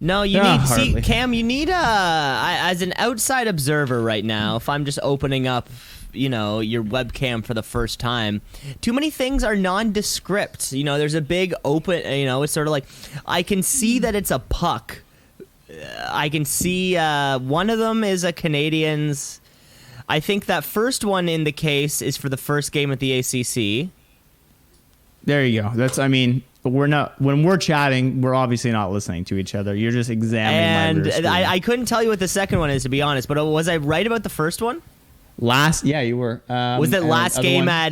No, you need see Cam. You need as an outside observer right now. If I'm just opening up, your webcam for the first time, too many things are nondescript. There's a big open. It's sort of like I can see that it's a puck. I can see one of them is a Canadians. I think that first one in the case is for the first game at the ACC. There you go. We're not, when we're chatting, we're obviously not listening to each other. You're just examining my And I couldn't tell you what the second one is, to be honest, but was I right about the first one? Yeah, you were. Was that last game at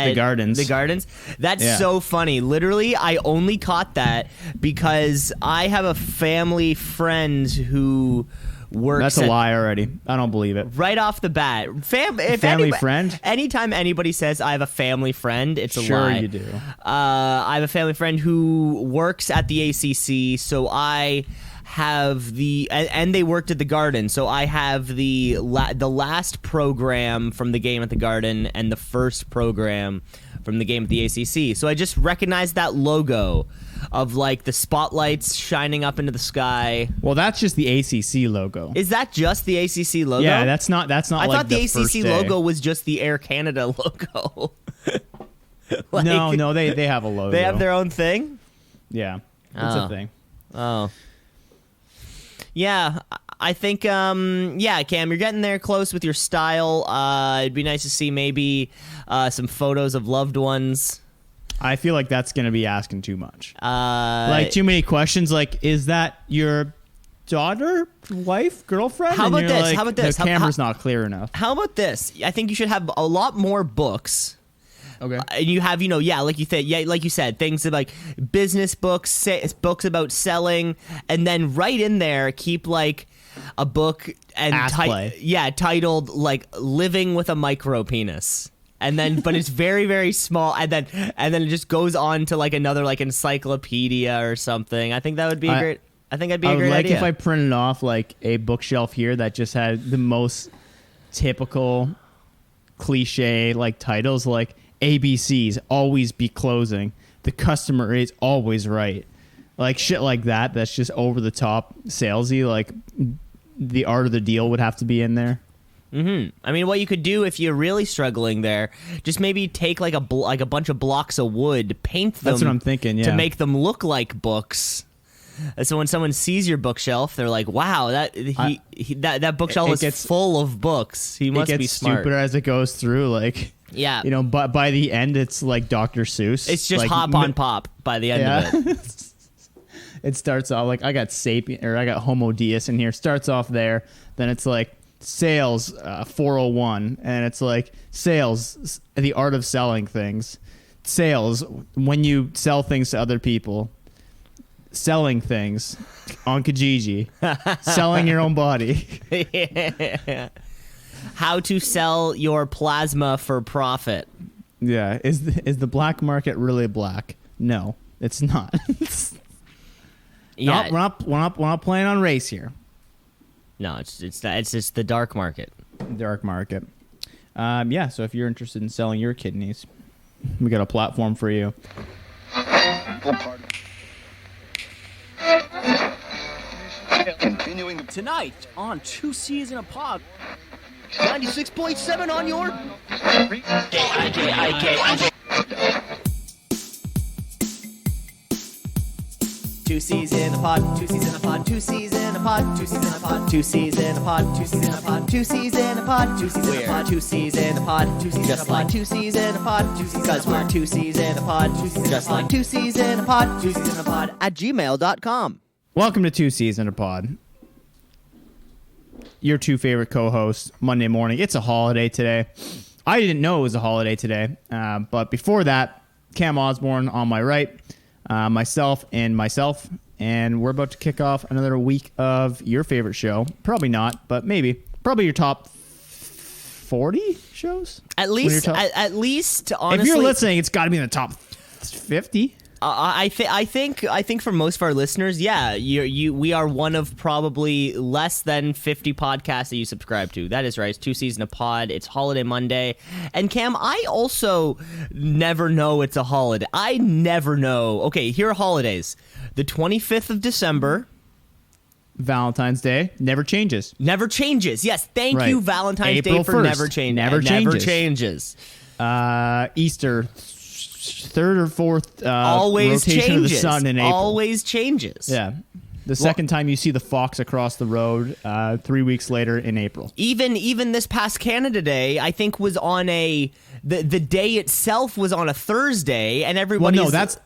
the Gardens? The Gardens? That's so funny. Literally, I only caught that because I have a family friend who works. That's a lie already. I don't believe it. Right off the bat, family friend. Anytime anybody says I have a family friend, it's a lie. Sure, you do. I have a family friend who works at the ACC, so I have and they worked at the Garden, so I have the last program from the game at the Garden and the first program from the game at the ACC. So I just recognized that logo of like the spotlights shining up into the sky. Well, that's just the ACC logo. Is that just the ACC logo? Yeah, that's not. I thought the ACC logo was just the Air Canada logo. No, they have a logo. They have their own thing? Yeah, it's a thing. Oh. Yeah, I think, Cam, you're getting there close with your style. It'd be nice to see maybe some photos of loved ones. I feel like that's going to be asking too much. Too many questions. Like, is that your daughter, wife, girlfriend? How about this? The camera's not clear enough. How about this? I think you should have a lot more books. Okay. And you have, like you said, things like business books, books about selling, and then right in there keep like a book and titled like "Living with a Micro Penis." And then, but it's very, very small, and then it just goes on to like another like encyclopedia or something. I think that would be a great. I think that'd be a great idea. If I printed off like a bookshelf here that just had the most typical cliche like titles, like ABCs always be closing, the customer is always right, like shit like that. That's just over the top salesy. Like the art of the deal would have to be in there. I mean, what you could do if you're really struggling there, just maybe take like a bunch of blocks of wood, paint them. That's what I'm thinking. Yeah. To make them look like books. So when someone sees your bookshelf, they're like, "Wow, that bookshelf is full of books. He must be smart." It gets stupider as it goes through. Like, yeah, but by the end, it's like Dr. Seuss. It's just like, hop on pop by the end of it. It starts off like I got Homo Deus in here. Starts off there, then it's like sales 401, and it's like sales, the art of selling things, sales when you sell things to other people, selling things on Kijiji, selling your own body. Yeah. How to sell your plasma for profit. Yeah, is the black market really black? No, it's not. Yeah, we're not playing on race here. No, it's just the dark market. Dark market. So if you're interested in selling your kidneys, we got a platform for you. Continuing tonight on Two C's in a Pod. 96.7 on your Two C's in a pod, 2 C's in a pod, 2 C's in a pod, 2 C's in a pod, 2 C's in a pod, 2 C's in a pod, 2 C's in a pod, 2 C's in a pod, 2 C's in a pod, 2 C's just like 2 C's in a pod, because we're 2 C's in a pod, just like 2 C's in a pod, 2 C's in a pod at gmail.com. Welcome to 2 C's in a Pod. Your two favorite co-hosts, Monday morning. It's a holiday today. I didn't know it was a holiday today, but before that, Cam Osborne on my right, myself, and we're about to kick off another week of your favorite show. Probably not, but maybe. Probably your top 40 shows? At least, honestly. If you're listening, it's got to be in the top 50. I think for most of our listeners, yeah, we are one of probably less than 50 podcasts that you subscribe to. That is right. It's 2 C's in a Pod. It's Holiday Monday. And Cam, I also never know it's a holiday. I never know. Okay, here are holidays. The 25th of December, Valentine's Day never changes. Never changes. Yes, thank Right. you, Valentine's April Day, for 1st. never changing. Never changes. changes. Easter, third or fourth Always rotation changes. of the sun in April. Always changes. Yeah. The second time you see the fox across the road, 3 weeks later in April. Even this past Canada Day, I think was on the day itself was on a Thursday, and Well, everybody. no, that's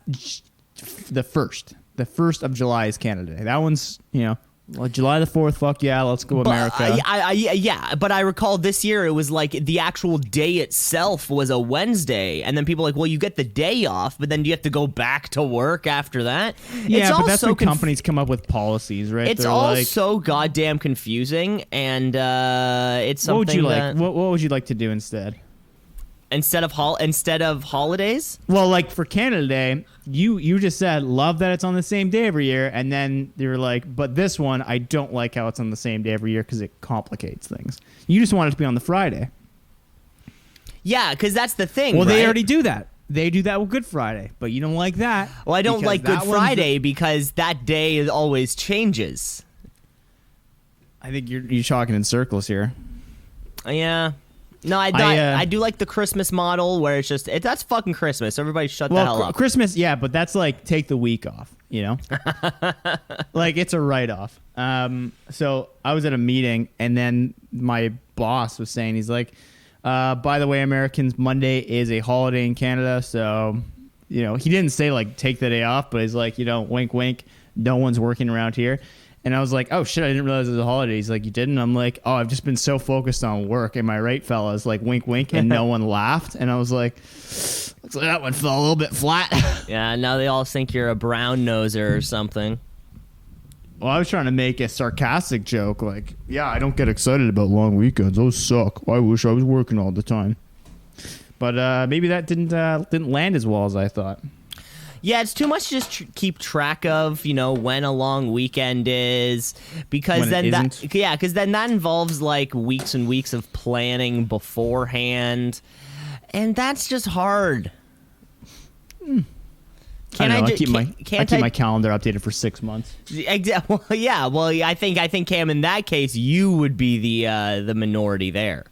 the first. The 1st of July is Canada Day. That one's, well, July the 4th, fuck yeah, let's go America. Yeah, but I recall this year it was like the actual day itself was a Wednesday, and then people were like, well, you get the day off, but then you have to go back to work after that. Yeah, it's but that's so when companies come up with policies, right? It's They're all like, so goddamn confusing, and it's something what would you like? that What would you like to do instead? instead of holidays. Well, like for Canada Day, you just said love that it's on the same day every year, and then you were like, but this one I don't like how it's on the same day every year because it complicates things. You just want it to be on the Friday. Yeah, because that's the thing. Well, right? they already do that. They do that with Good Friday, but you don't like that. Well, I don't because like Good that one's Friday because that day always changes. I think you're talking in circles here. Yeah. No, I do like the Christmas model where it's just that's fucking Christmas. Everybody shut the hell up. Christmas, yeah, but that's like take the week off, like it's a write-off. So I was at a meeting, and then my boss was saying, he's like, by the way, Americans, Monday is a holiday in Canada, so he didn't say like take the day off, but he's like, wink wink, no one's working around here. And I was like, oh, shit, I didn't realize it was a holiday. He's like, you didn't? I'm like, oh, I've just been so focused on work. Am I right, fellas? Like, wink, wink. And no one laughed. And I was like, looks like that one fell a little bit flat. Yeah, now they all think you're a brown noser or something. Well, I was trying to make a sarcastic joke. Like, yeah, I don't get excited about long weekends. Those suck. I wish I was working all the time. But maybe that didn't land as well as I thought. Yeah, it's too much to just keep track of, when a long weekend is, because When then it that involves like weeks and weeks of planning beforehand, and that's just hard. I keep my calendar updated for 6 months. Well, yeah. Well, I think Cam, in that case, you would be the minority there.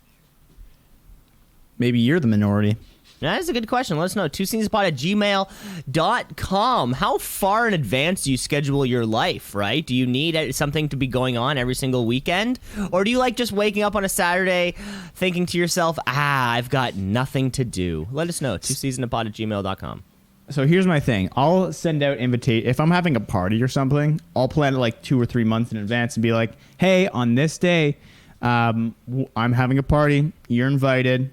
Maybe you're the minority. That is a good question. Let us know. twoceesinapod@gmail.com. How far in advance do you schedule your life, right? Do you need something to be going on every single weekend? Or do you like just waking up on a Saturday thinking to yourself, I've got nothing to do? Let us know. twoceesinapod@gmail.com. So here's my thing. I'll send out invitation. If I'm having a party or something, I'll plan it like 2 or 3 months in advance and be like, hey, on this day, I'm having a party. You're invited.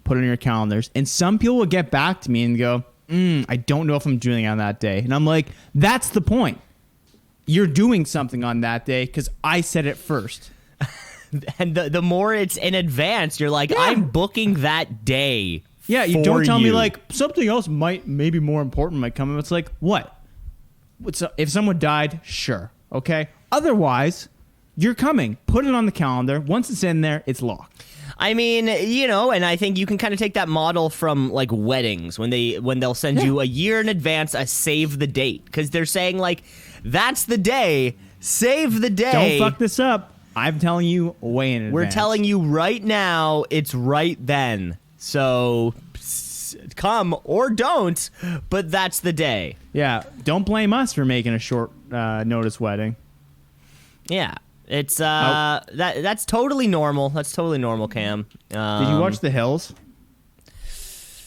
Put it on your calendars. And some people will get back to me and go, I don't know if I'm doing it on that day. And I'm like, that's the point. You're doing something on that day because I said it first. And the more it's in advance, you're like, I'm booking that day. Yeah, you don't tell me like something else maybe more important might come up. It's like, what? If someone died, sure. Okay. Otherwise, you're coming. Put it on the calendar. Once it's in there, it's locked. I mean, and I think you can kind of take that model from like weddings when they'll send you a year in advance a save the date, because they're saying like, that's the day, save the day. Don't fuck this up. I'm telling you way in advance. We're telling you right now, it's right then. So come or don't, but that's the day. Yeah, don't blame us for making a short notice wedding. Yeah. It's that's totally normal. That's totally normal, Cam. Did you watch The Hills?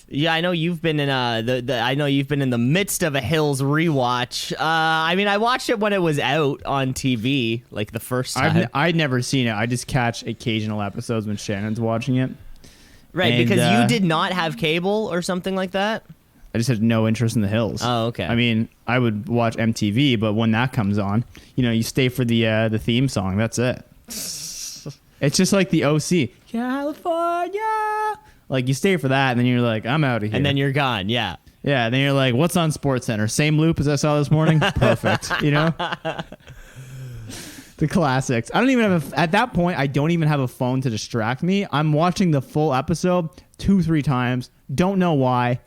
Yeah, I know you've been in I know you've been in the midst of a Hills rewatch. I mean, I watched it when it was out on TV, like the first time. I'd never seen it. I just catch occasional episodes when Shannon's watching it. Right, and, because you did not have cable or something like that? I just had no interest in The Hills. Oh, okay. I mean, I would watch MTV, but when that comes on, you stay for the theme song. That's it. It's just like the OC. California. Like, you stay for that, and then you're like, I'm out of here. And then you're gone, yeah. Yeah, then you're like, what's on SportsCenter? Same loop as I saw this morning? Perfect, The classics. I don't even have at that point, I don't even have a phone to distract me. I'm watching the full episode 2-3 times. Don't know why.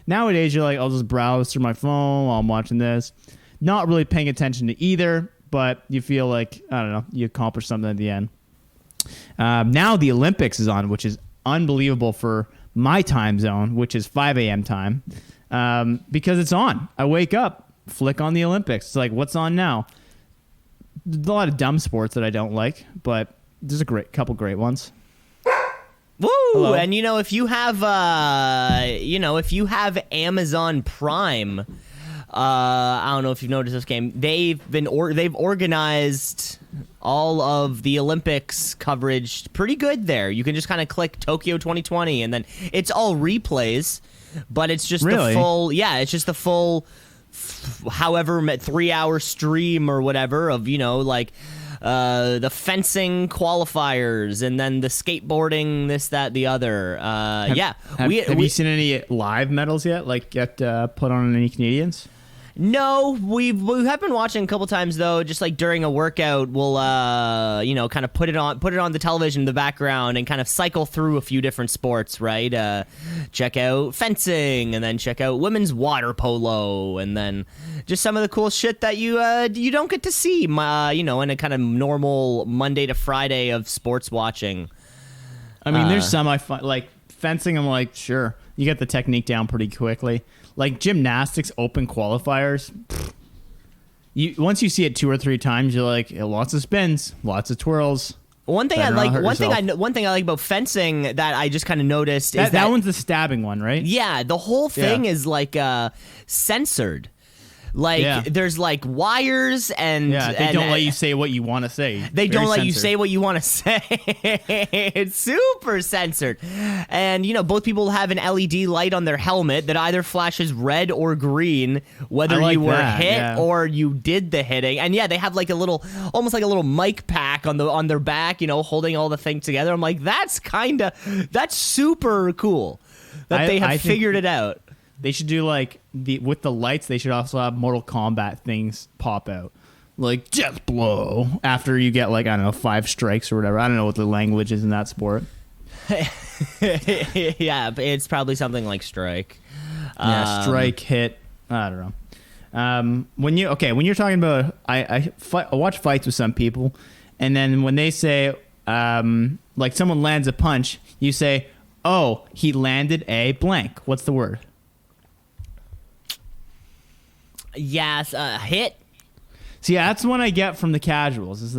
Nowadays you're like, I'll just browse through my phone while I'm watching this. Not really paying attention to either, but you feel like, I don't know, you accomplished something at the end. Now the Olympics is on, which is unbelievable for my time zone, which is 5 a.m. time, because it's on. I wake up, flick on the Olympics. It's like, what's on now? There's a lot of dumb sports that I don't like, but there's a couple great ones. Woo! Hello. And if you have Amazon Prime, I don't know if you've noticed this game. They've organized all of the Olympics coverage pretty good there. You can just kind of click Tokyo 2020, and then it's all replays, but it's just Really? the full. Yeah, it's just the full, however 3-hour stream or whatever of the fencing qualifiers, and then the skateboarding, this, that, the other. Have you seen any live medals yet? Like get put on any Canadians? No, we have been watching a couple times though. Just like during a workout, we'll kind of put it on the television in the background and kind of cycle through a few different sports, right? Check out fencing, and then check out women's water polo, and then just some of the cool shit that you don't get to see, in a kind of normal Monday to Friday of sports watching. I mean, there's some I find like fencing. I'm like, sure, you get the technique down pretty quickly. Like gymnastics, open qualifiers. Once you see it 2 or 3 times, you're like, lots of spins, lots of twirls. One thing I like about fencing that I just kind of noticed is that one's the stabbing one, right? Yeah, the whole thing is like censored. Like there's like wires and they don't let you say what you want to say. They don't let you say what you want to say. It's super censored. And both people have an LED light on their helmet that either flashes red or green, whether you were hit or you did the hitting. And they have like almost like a little mic pack on their back, holding all the things together. I'm like, that's super cool that they have figured it out. They should do like with the lights. They should also have Mortal Kombat things pop out, like death blow after you get 5 strikes or whatever. I don't know what the language is in that sport. Yeah, it's probably something like strike. Strike, hit. I don't know. When you're talking about, I watch fights with some people, and then when they say like someone lands a punch, you say, "Oh, he landed a blank." What's the word? Yes, hit. See, that's the one I get from the casuals. Is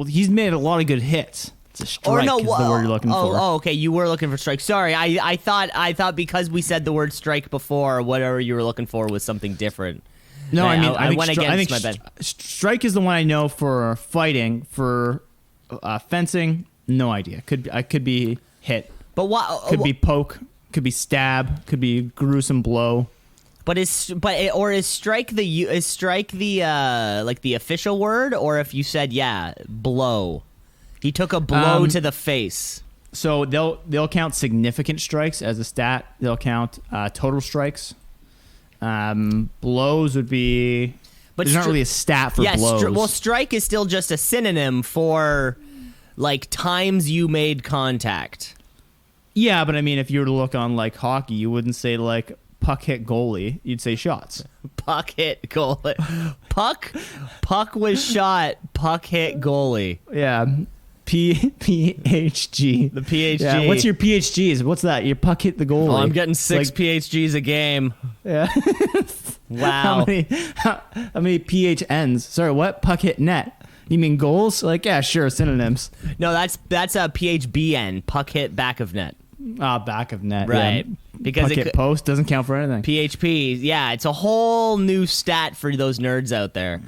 he's made a lot of good hits. It's a strike is the word you're looking for. Oh, okay. You were looking for strike. Sorry, I thought because we said the word strike before, whatever you were looking for was something different. No, I think my bed. Strike is the one I know for fighting. For fencing, no idea. Could be hit. But what? Could be poke. Could be stab. Could be gruesome blow. But is strike the like the official word, or if you said blow, he took a blow to the face. So they'll count significant strikes as a stat. They'll count total strikes. Blows would be, but there's not really a stat for blows. Strike is still just a synonym for like times you made contact. Yeah, but I mean, if you were to look on like hockey, you wouldn't say like puck hit goalie, you'd say shots. Puck hit goalie. Puck was shot. Puck hit goalie. Yeah. PHG. The PHG. Yeah. What's your PHGs? What's that? Your puck hit the goalie. Oh, I'm getting 6 PHGs a game. Yeah. Wow. How many PHNs? Sorry, what? Puck hit net. You mean goals? Like, yeah, sure, synonyms. No, that's a PHBN. Puck hit back of net. Back of net. Right. Yeah. Because puck hit post doesn't count for anything. PHP, yeah, it's a whole new stat for those nerds out there.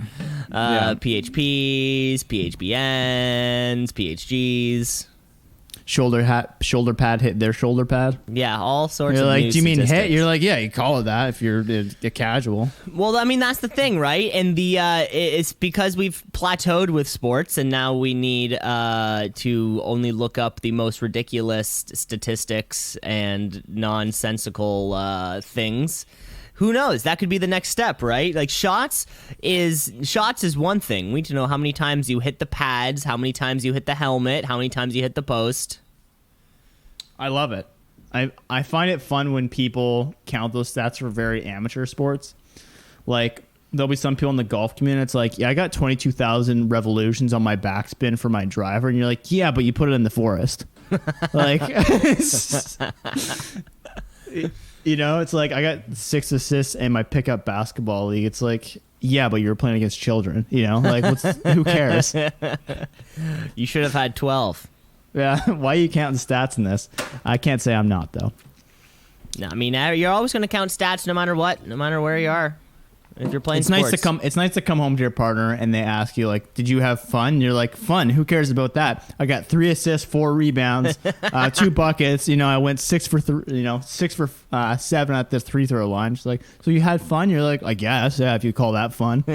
PHPs, PHBNs, PHGs. Shoulder pad hit their shoulder pad. Yeah, all sorts You're of like, new do you mean statistics. hit? You're like, yeah, you call it that if you're a casual. Well, I mean, that's the thing, right? And it's because we've plateaued with sports, and now we need to only look up the most ridiculous statistics and nonsensical things. Who knows? That could be the next step, right? Like shots is one thing. We need to know how many times you hit the pads, how many times you hit the helmet, how many times you hit the post. I love it. I find it fun when people count those stats for very amateur sports. Like there'll be some people in the golf community. It's like, yeah, I got 22,000 revolutions on my backspin for my driver, and you're like, yeah, but you put it in the forest. Like, you know, it's like I got 6 assists in my pickup basketball league. It's like, yeah, but you were playing against children. You know, like who cares? You should have had 12. Yeah, why are you counting stats in this? I can't say I'm not though. No, I mean, you're always going to count stats no matter what, no matter where you are. If you're playing sports. It's nice to come home to your partner and they ask you, like, did you have fun? And you're like, fun? Who cares about that? I got 3 assists, 4 rebounds, 2 buckets. You know, I went 6 for 7 at the free throw line. She's like, so you had fun? You're like, I guess, yeah, if you call that fun.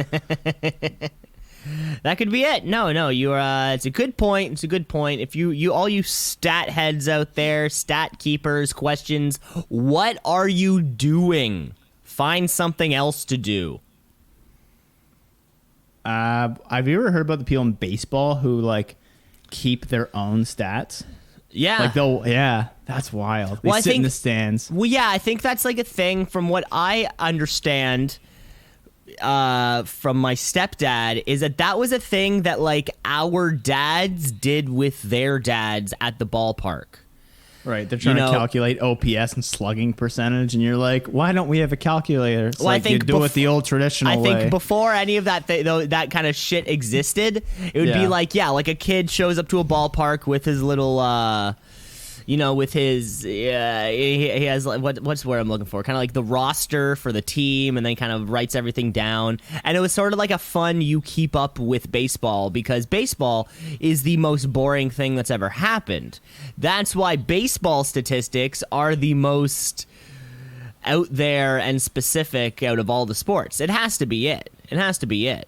That could be it. No, you're. It's a good point. It's a good point. If you all you stat heads out there, stat keepers, questions, what are you doing? Find something else to do. Have you ever heard about the people in baseball who like keep their own stats? Yeah, like that's wild. They sit in the stands. Well, yeah, I think that's like a thing. From what I understand, from my stepdad, is that was a thing that like our dads did with their dads at the ballpark. Right, they're trying to calculate OPS and slugging percentage, and you're like, why don't we have a calculator? It's like I think you do it the old traditional way. I think before any of that, that kind of shit existed, it would be like, like a kid shows up to a ballpark with his little, with his, he has, what's the word I'm looking for? Kind of like the roster for the team, and then kind of writes everything down. And it was sort of like a fun, you keep up with baseball, because baseball is the most boring thing that's ever happened. That's why baseball statistics are the most out there and specific out of all the sports. It has to be it. It has to be it.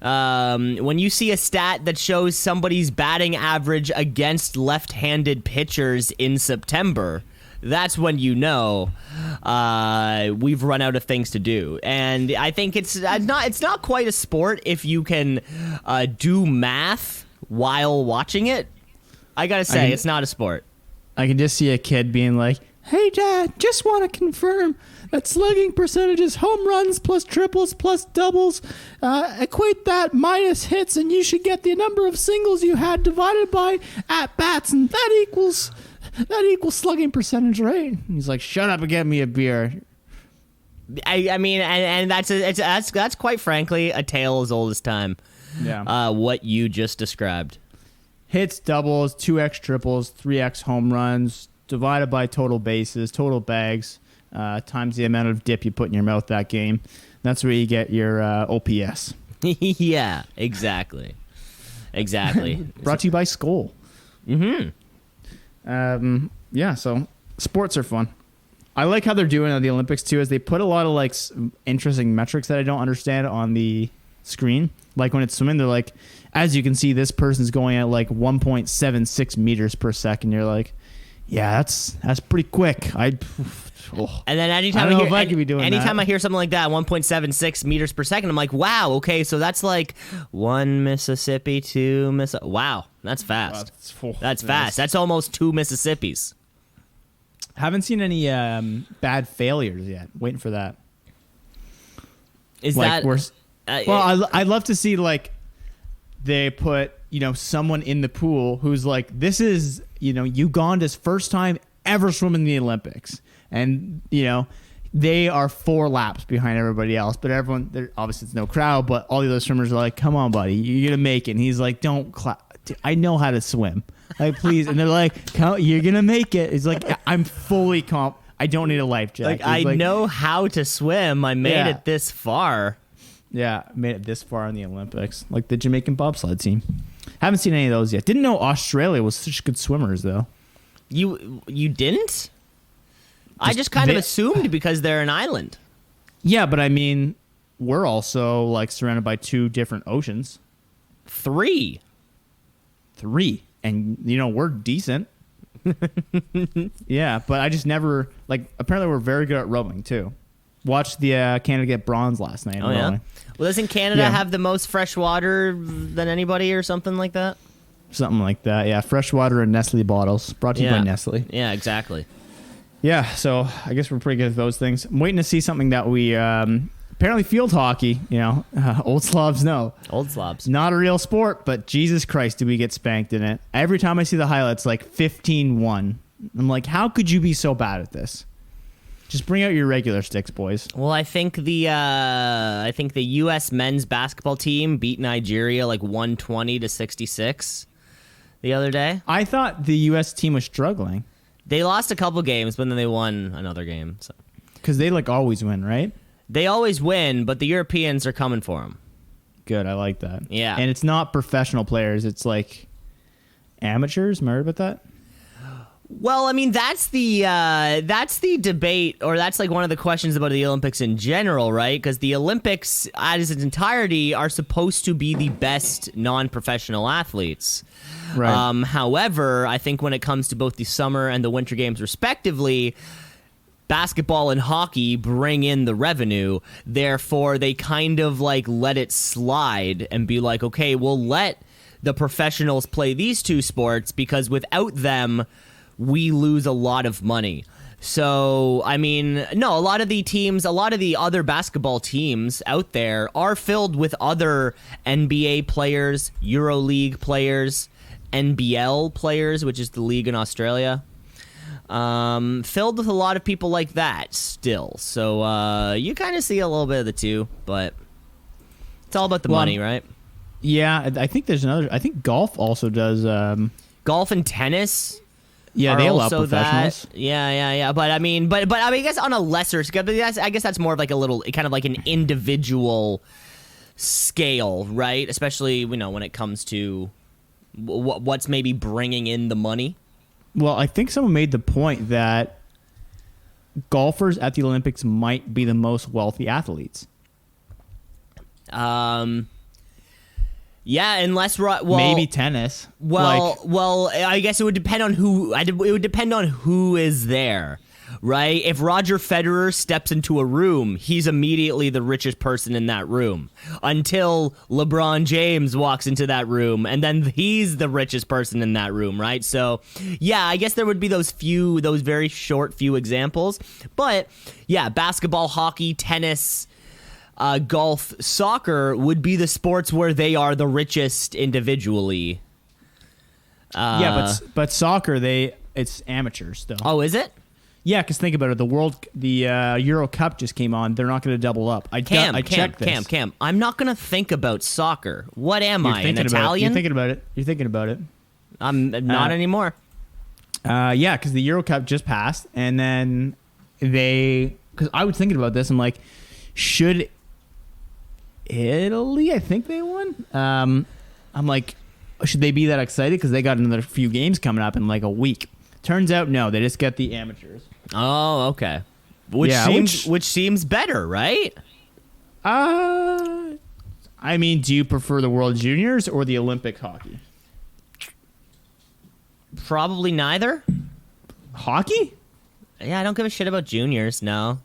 When you see a stat that shows somebody's batting average against left-handed pitchers in September, that's when you know we've run out of things to do. And I think it's not quite a sport if you can do math while watching it. I gotta say, it's not a sport. I can just see a kid being like, hey, Dad, just want to confirm that slugging percentages, home runs plus triples plus doubles, equate that minus hits, and you should get the number of singles you had divided by at bats, and that equals slugging percentage, right? And he's like, shut up and get me a beer. I mean, and that's quite frankly a tale as old as time. Yeah. What you just described. Hits, doubles, 2x triples, 3x home runs, divided by total bases, total bags, times the amount of dip you put in your mouth that game. That's where you get your OPS. Yeah, exactly. Brought to you by Skoll. Mm-hmm. Yeah, so sports are fun. I like how they're doing at the Olympics too, is they put a lot of like interesting metrics that I don't understand on the screen. Like when it's swimming, they're like, as you can see, this person's going at like 1.76 meters per second. You're like, yeah, that's pretty quick. And then anytime I hear something like that, 1.76 meters per second, I'm like, wow, okay, so that's like 1 Mississippi, 2 Mississippi. Wow, that's fast. That's fast. That's almost 2 Mississippis. Haven't seen any bad failures yet. Waiting for that. Is like, that... I'd love to see like they put someone in the pool who's like, this is Uganda's first time ever swimming in the Olympics, and they are 4 laps behind everybody else, but everyone there, obviously it's no crowd, but all the other swimmers are like, come on buddy, you're gonna make it. And he's like, don't clap, I know how to swim, like please. And they're like, you're gonna make it. He's like, I'm fully I don't need a life jacket. I know how to swim. I made it this far. Yeah, made it this far in the Olympics, like the Jamaican bobsled team. Haven't seen any of those yet. Didn't know Australia was such good swimmers, though. You didn't? I just kind of assumed because they're an island. Yeah, but I mean, we're also like surrounded by 2 different oceans. 3. And we're decent. Yeah, but I just never apparently we're very good at rowing too. Watched the Canada get bronze last night. Oh, yeah? Well, doesn't Canada have the most fresh water than anybody or something like that? Something like that, yeah. Fresh water in Nestle bottles. Brought to you by Nestle. Yeah, exactly. Yeah, so I guess we're pretty good at those things. I'm waiting to see something that we apparently field hockey, old Slavs know. Old slobs. Not a real sport, but Jesus Christ, do we get spanked in it. Every time I see the highlights, like 15-1. I'm like, how could you be so bad at this? Just bring out your regular sticks, boys. Well, I think the U.S. men's basketball team beat Nigeria like 120-66 the other day. I thought the U.S. team was struggling. They lost a couple games, but then they won another game. So. Because they like always win, right? They always win, but the Europeans are coming for them. Good, I like that. Yeah. And it's not professional players, it's like amateurs. Am I right about that? Well, I mean, that's the debate, or that's like one of the questions about the Olympics in general, right? Because the Olympics, as its entirety, are supposed to be the best non-professional athletes. Right. However, I think when it comes to both the summer and the winter games, respectively, basketball and hockey bring in the revenue. Therefore, they kind of like let it slide and be like, okay, we'll let the professionals play these two sports because without them, we lose a lot of money. So, I mean, no, a lot of the other basketball teams out there are filled with other NBA players, EuroLeague players, NBL players, which is the league in Australia. Filled with a lot of people like that still. So, you kind of see a little bit of the two, but it's all about the money, right? Yeah, I think there's another. I think golf also does. Golf and tennis. Yeah, they allow professionals. Yeah. But I mean, I guess on a lesser scale. I guess that's more of like a little, kind of like an individual scale, right? Especially when it comes to what's maybe bringing in the money. Well, I think someone made the point that golfers at the Olympics might be the most wealthy athletes. Yeah, unless maybe tennis. Well, I guess it would depend on who. It would depend on who is there, right? If Roger Federer steps into a room, he's immediately the richest person in that room. Until LeBron James walks into that room, and then he's the richest person in that room, right? So, yeah, I guess there would be those very short few examples. But yeah, basketball, hockey, tennis. Golf, soccer would be the sports where they are the richest individually. But soccer, it's amateurs still. Oh, is it? Yeah, because think about it. The Euro Cup just came on. They're not going to double up. I checked this. Cam. I'm not going to think about soccer. What am I, an Italian? You're thinking about it. I'm not anymore. Yeah, because the Euro Cup just passed, and then because I was thinking about this. I'm like, should Italy, I think they won. I'm like, should they be that excited because they got another few games coming up in like a week? Turns out, no, they just get the amateurs. Oh, okay. Which seems better, right? I mean, do you prefer the World Juniors or the Olympic hockey? Probably neither. Hockey? Yeah, I don't give a shit about juniors. No.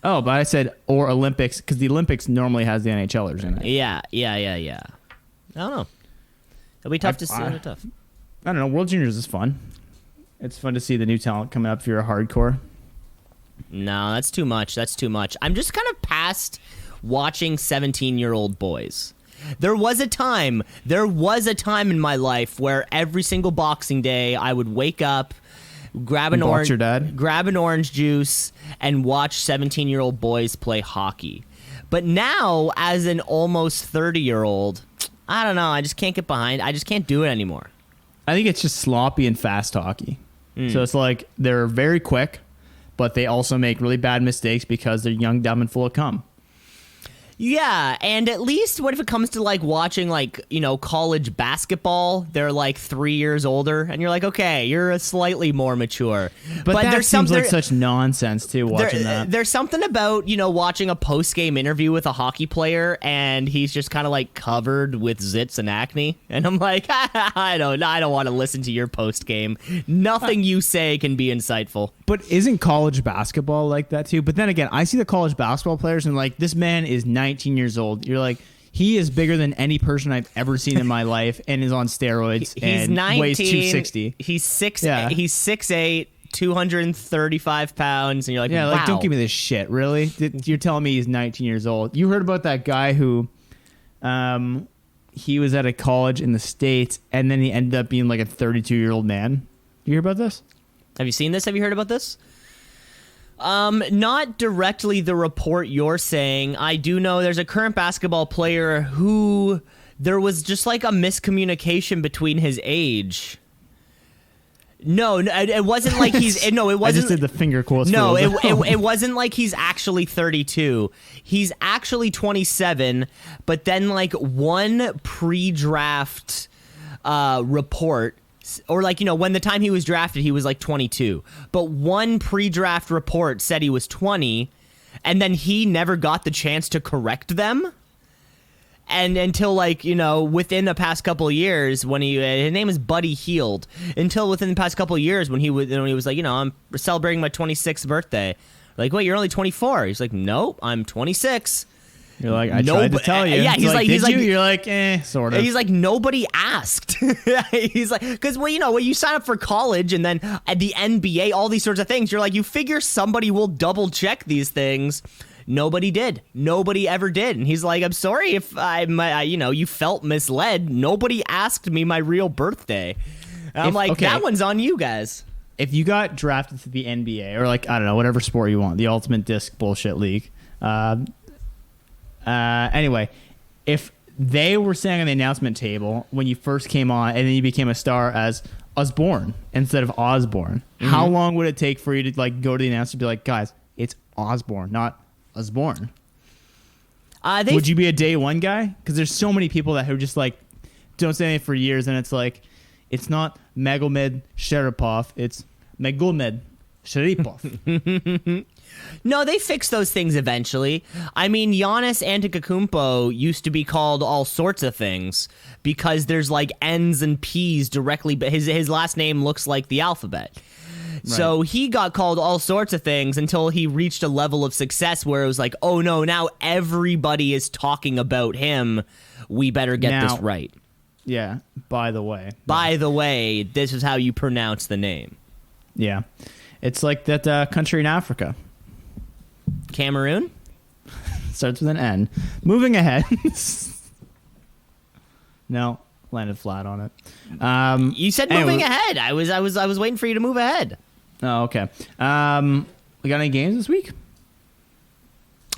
Oh, but I said or Olympics because the Olympics normally has the NHLers in it. Yeah. I don't know. It'll be tough to see. Tough. I don't know. World Juniors is fun. It's fun to see the new talent coming up if you're a hardcore. No, that's too much. I'm just kind of past watching 17-year-old boys. There was a time in my life where every single Boxing Day I would wake up, grab an orange juice, and watch 17-year-old boys play hockey. But now, as an almost 30-year-old, I don't know. I just can't get behind. I just can't do it anymore. I think it's just sloppy and fast hockey. So it's like they're very quick, but they also make really bad mistakes because they're young, dumb, and full of cum. Yeah, and at least what if it comes to like watching college basketball? They're like 3 years older, and you're like, okay, you're slightly more mature. But that seems like such nonsense too. Watching that, there's something about watching a post game interview with a hockey player, and he's just kind of like covered with zits and acne, and I'm like, I don't want to listen to your post game. Nothing you say can be insightful. But isn't college basketball like that too? But then again, I see the college basketball players, and like this man is 19 years old. You're like, he is bigger than any person I've ever seen in my life and is on steroids. He's and 19. Weighs 260. He's 6'8", 235 pounds, and you're like, Yeah, wow. like, don't give me this shit, really? You're telling me he's 19 years old. You heard about that guy who, he was at a college in the States, and then he ended up being like a 32-year-old man. You hear about this? Have you seen this? Have you heard about this? Not directly the report you're saying. I do know there's a current basketball player who there was just like a miscommunication between his age. No, it wasn't like he's no, it wasn't. I just did the finger quotes. No, for those. it wasn't like he's actually 32. He's actually 27, but then like one pre-draft report, or like, you know, when the time he was drafted, he was like 22. But one pre-draft report said he was 20, and then he never got the chance to correct them. And until, like, you know, within the past couple of years, when his name is Buddy Hield, until within the past couple of years when he was like, you know, I'm celebrating my 26th birthday. Like, wait, you're only 24. He's like, nope, I'm 26. You're like, I tried to tell you. Yeah, he's like, you're like, sort of. He's like, nobody asked. He's like, because, well, you know, when you sign up for college and then at the NBA, all these sorts of things, you're like, you figure somebody will double check these things. Nobody did. Nobody ever did. And he's like, I'm sorry if you felt misled. Nobody asked me my real birthday. And I'm like, that one's on you guys. If you got drafted to the NBA or, like, I don't know, whatever sport you want, the ultimate disc bullshit league. Anyway, if they were saying on the announcement table when you first came on and then you became a star as Osborne instead of Osborne, how long would it take for you to, like, go to the announcer and be like, guys, it's Osborne, not Osborne? Would you be a day one guy? Because there's so many people that who just, like, don't say anything for years, and it's like, it's not Magomed Sharapov, it's Magomed Sharipov. No, they fix those things eventually. I mean, Giannis Antetokounmpo used to be called all sorts of things because there's like N's and P's directly, but his last name looks like the alphabet. Right. So he got called all sorts of things until he reached a level of success where it was like, oh no, now everybody is talking about him. We better get this right. Yeah, by the way. By the way, this is how you pronounce the name. Yeah. It's like that country in Africa. Cameroon? Starts with an N. Moving ahead. No, landed flat on it. You said moving ahead. I was waiting for you to move ahead. Oh, okay. We got any games this week?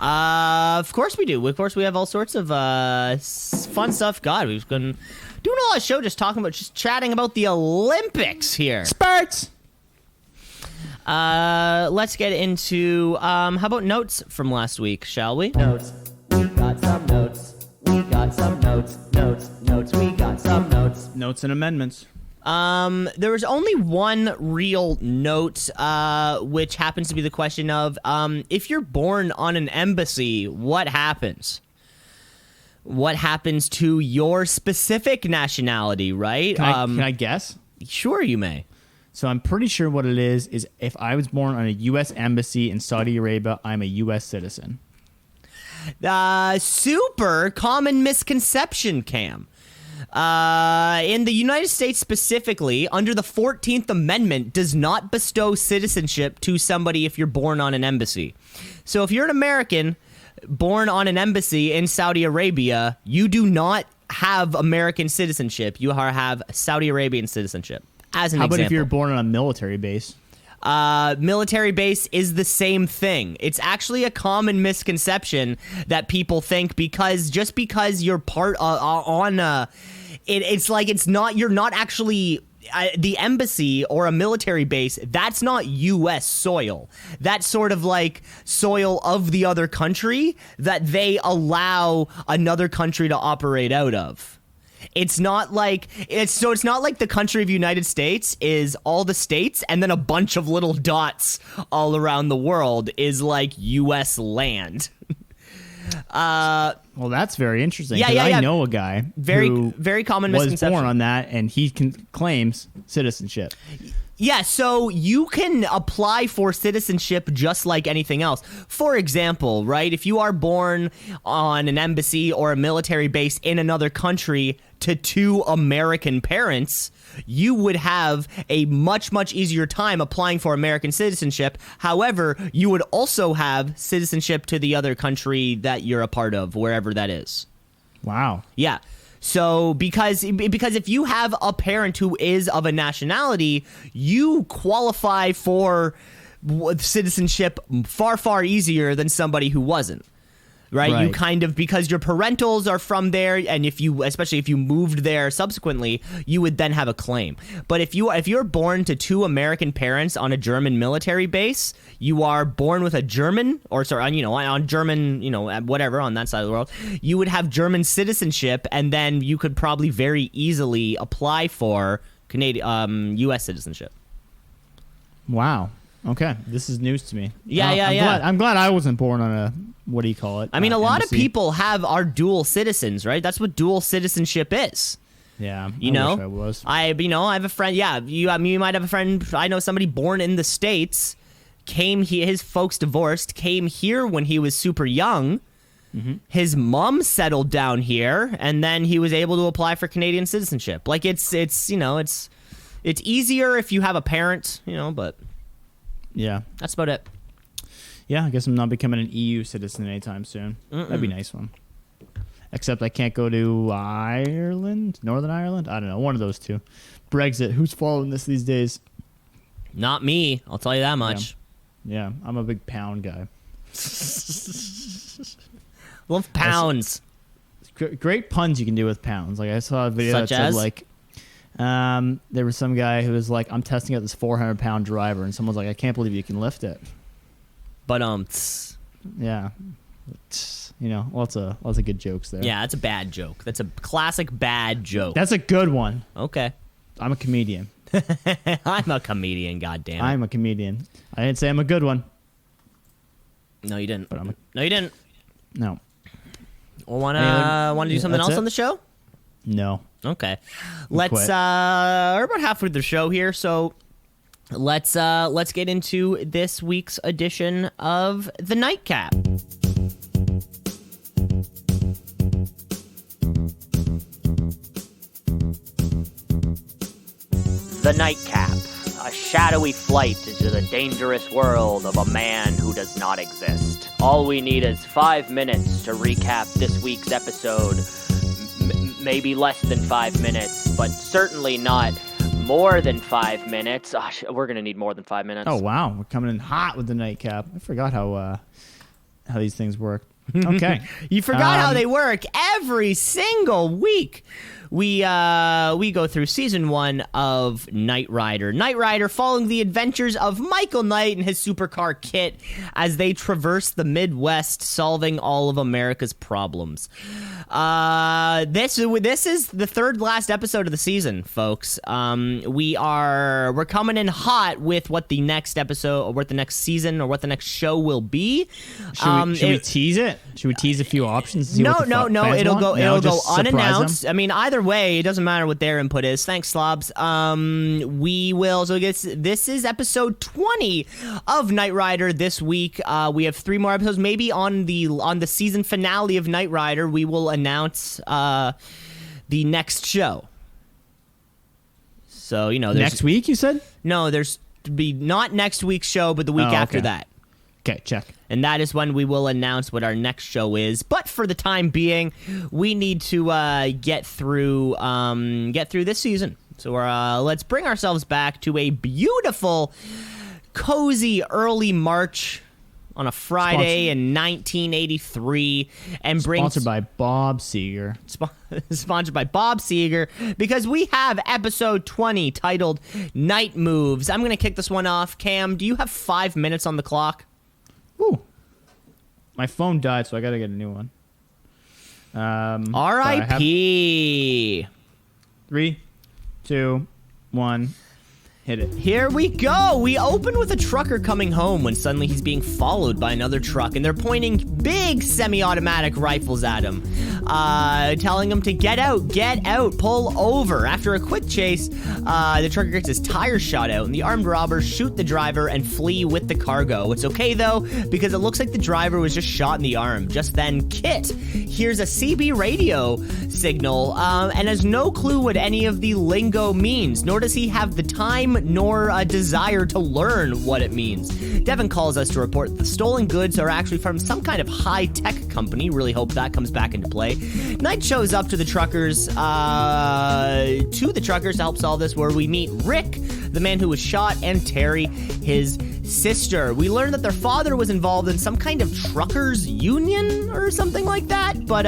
Of course we do. Of course we have all sorts of fun stuff. God, we've been doing a lot of show just chatting about the Olympics here. Sports. Let's get into how about notes from last week, shall we? Notes. We got some notes. We got some notes. Notes. We got some notes. Notes and amendments. There was only one real note, which happens to be the question of if you're born on an embassy, what happens? What happens to your specific nationality, right? Can I guess? Sure, you may. So I'm pretty sure what it is if I was born on a U.S. embassy in Saudi Arabia, I'm a U.S. citizen. Super common misconception, Cam. In the United States specifically, under the 14th Amendment, does not bestow citizenship to somebody if you're born on an embassy. So if you're an American born on an embassy in Saudi Arabia, you do not have American citizenship. You have Saudi Arabian citizenship. As an How example. about if you're born on a military base? Military base is the same thing. It's actually a common misconception that people think because you're part it's like it's not. You're not actually the embassy or a military base. That's not U.S. soil. That's sort of like soil of the other country that they allow another country to operate out of. It's not like it's not like the country of United States is all the states and then a bunch of little dots all around the world is like U.S. land. Well, that's very interesting. Yeah. I know a guy very common was misconception. born on that, and he claims citizenship. Yeah, so you can apply for citizenship just like anything else. For example, right, if you are born on an embassy or a military base in another country, to two American parents, you would have a much, much easier time applying for American citizenship. However, you would also have citizenship to the other country that you're a part of, wherever that is. Wow. Yeah. So because if you have a parent who is of a nationality, you qualify for citizenship far, far easier than somebody who wasn't. Right? You kind of, because your parentals are from there, and especially if you moved there subsequently, you would then have a claim. But if you're born to two American parents on a German military base, you are born with a German, on German, whatever, on that side of the world, you would have German citizenship, and then you could probably very easily apply for Canadian, U.S. citizenship. Wow. Okay, this is news to me. Yeah. I'm glad I wasn't born on a, what do you call it? I mean, a lot of embassy. people are dual citizens, right? That's what dual citizenship is. Yeah, You know, wish I was. I have a friend. Yeah, you might have a friend. I know somebody born in the States, his folks divorced, came here when he was super young. Mm-hmm. His mom settled down here, and then he was able to apply for Canadian citizenship. Like it's easier if you have a parent, but. Yeah. That's about it. Yeah, I guess I'm not becoming an EU citizen anytime soon. That'd be a nice one. Except I can't go to Ireland, Northern Ireland. I don't know, one of those two. Brexit. Who's following this these days? Not me. I'll tell you that much. Yeah, I'm a big pound guy. Love pounds. Great puns you can do with pounds. Like I saw a video Such that said as? like, there was some guy who was like, I'm testing out this 400-pound driver, and someone's like, I can't believe you can lift it. But Yeah, lots of good jokes there. yeah, that's a bad joke. That's a classic bad joke. That's a good one. Okay. I'm a comedian. I'm a comedian, goddammit. I'm a comedian. I didn't say I'm a good one. No, you didn't. But No, you didn't. No. Well, wanna do something that's else it? on the show? No. Okay. quit. We're about halfway through the show here, so let's get into this week's edition of The Nightcap. The Nightcap, a shadowy flight into the dangerous world of a man who does not exist. All we need is 5 minutes to recap this week's episode. Maybe less than 5 minutes, but certainly not more than 5 minutes. We're gonna need more than 5 minutes. Oh wow, we're coming in hot with the nightcap. I forgot how these things work. Okay. You forgot how they work every single week. We go through season 1 of Knight Rider. Knight Rider following the adventures of Michael Knight and his supercar Kit as they traverse the Midwest, solving all of America's problems. This is the third last episode of the season, folks. We're coming in hot with what the next episode, or what the next season, or what the next show will be. Should we tease it? Should we tease a few options? To see No. what the fans It'll want? go Just surprise unannounced. them? I mean, either way, it doesn't matter what their input is. Thanks, slobs. We will. So this is episode 20 of Knight Rider this week. We have 3 more episodes. Maybe on the season finale of Knight Rider, we will announce the next show. So Next week, you said? No, there's to be not next week's show, but the week after okay. that. Okay, check. And that is when we will announce what our next show is. But for the time being, we need to get through this season. So let's bring ourselves back to a beautiful, cozy early March on a Friday in 1983, and Sponsored by Bob Seger. Sponsored by Bob Seger, because we have episode 20 titled Night Moves. I'm going to kick this one off. Cam, do you have 5 minutes on the clock? Ooh. My phone died, so I got to get a new one. R.I.P. 3, 2, 1. Hit it. Here we go. We open with a trucker coming home when suddenly he's being followed by another truck, and they're pointing big semi-automatic rifles at him, telling him to get out, pull over. After a quick chase, the trucker gets his tires shot out, and the armed robbers shoot the driver and flee with the cargo. It's okay, though, because it looks like the driver was just shot in the arm. Just then, Kit hears a CB radio signal and has no clue what any of the lingo means, nor does he have the time nor a desire to learn what it means. Devin calls us to report the stolen goods are actually from some kind of high-tech company. Really hope that comes back into play. Knight shows up to the truckers to help solve this, where we meet Rick, the man who was shot, and Terry, his sister. We learn that their father was involved in some kind of truckers union or something like that, but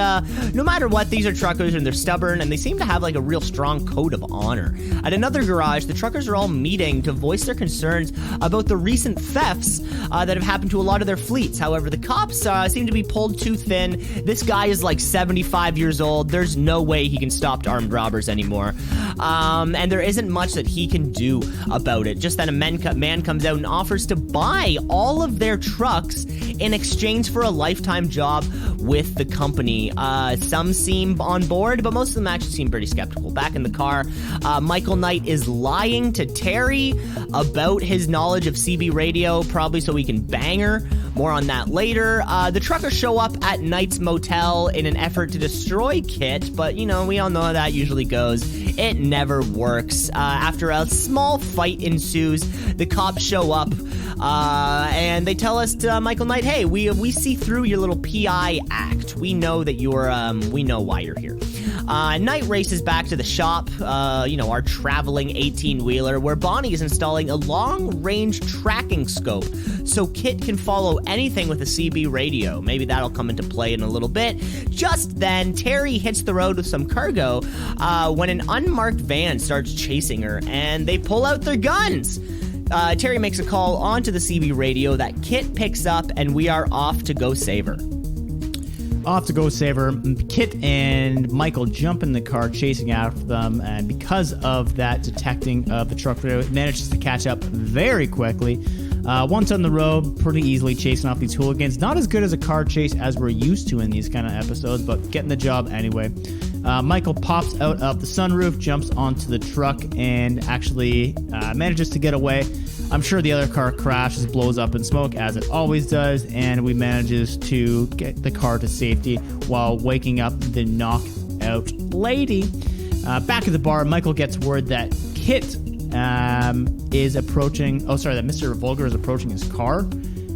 no matter what, these are truckers and they're stubborn, and they seem to have like a real strong code of honor. At another garage, the truckers are all meeting to voice their concerns about the recent thefts that have happened to a lot of their fleets. However, the cops seem to be pulled too thin. This guy is like 75 years old. There's no way he can stop armed robbers anymore. And there isn't much that he can do about it. Just then a man comes out and offers to buy all of their trucks in exchange for a lifetime job with the company. Some seem on board, but most of them actually seem pretty skeptical. Back in the car, Michael Knight is lying to Terry about his knowledge of CB radio, probably so he can bang her. More on that later. The truckers show up at Knight's motel in an effort to destroy Kit, but we all know how that usually goes. It never works. After a small fight ensues, the cops show up, and they tell us to Michael Knight, hey, we see through your little PI act. We know that we know why you're here. Knight races back to the shop, our traveling 18-wheeler, where Bonnie is installing a long-range tracking scope so Kit can follow anything with a CB radio. Maybe that'll come into play in a little bit. Just then, Terry hits the road with some cargo when an unmarked van starts chasing her, and they pull out their guns. Terry makes a call onto the CB radio that Kit picks up, and we are off to go save her. Off to go save her. Kit and Michael jump in the car, chasing after them, and because of that detecting of the truck radio, it manages to catch up very quickly. Once on the road, pretty easily chasing off these hooligans. Not as good as a car chase as we're used to in these kind of episodes, but getting the job anyway. Michael pops out of the sunroof, jumps onto the truck, and actually manages to get away. I'm sure the other car crashes, blows up in smoke, as it always does, and we manages to get the car to safety while waking up the knockout lady. Back at the bar, Michael gets word that Kit is approaching... Oh, sorry, that Mr. Vulgar is approaching his car.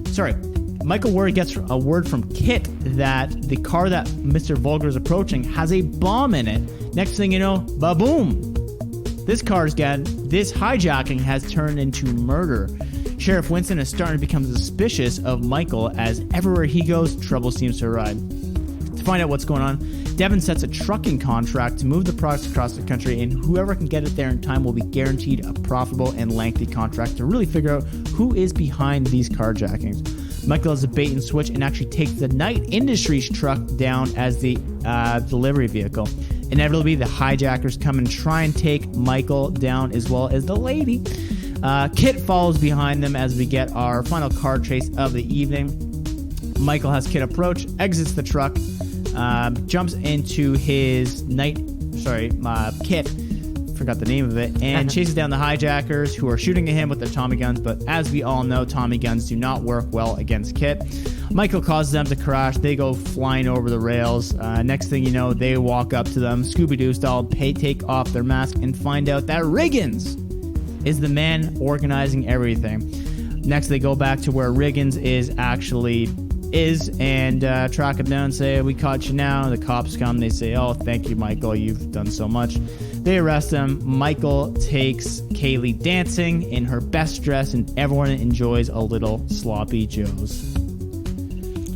Sorry. Michael Ward gets a word from Kit that the car that Mr. Vulgar is approaching has a bomb in it. Next thing you know, ba-boom! This hijacking has turned into murder. Sheriff Winston is starting to become suspicious of Michael, as everywhere he goes, trouble seems to arrive. To find out what's going on, Devin sets a trucking contract to move the products across the country, and whoever can get it there in time will be guaranteed a profitable and lengthy contract to really figure out who is behind these carjackings. Michael has a bait and switch and actually takes the Knight Industries truck down as the delivery vehicle. Inevitably, the hijackers come and try and take Michael down, as well as the lady. Kit follows behind them as we get our final car chase of the evening. Michael has Kit approach, exits the truck, jumps into his Kit, forgot the name of it, and chases down the hijackers, who are shooting at him with their Tommy guns, but as we all know, Tommy guns do not work well against Kit. Michael causes them to crash. They go flying over the rails. Next thing you know, they walk up to them, Scooby-Doo style, take off their mask, and find out that Riggins is the man organizing everything. Next, they go back to where Riggins is and track him down and say, we caught you now. The cops come. They say, oh, thank you, Michael. You've done so much. They arrest him. Michael takes Kaylee dancing in her best dress, and everyone enjoys a little sloppy joes.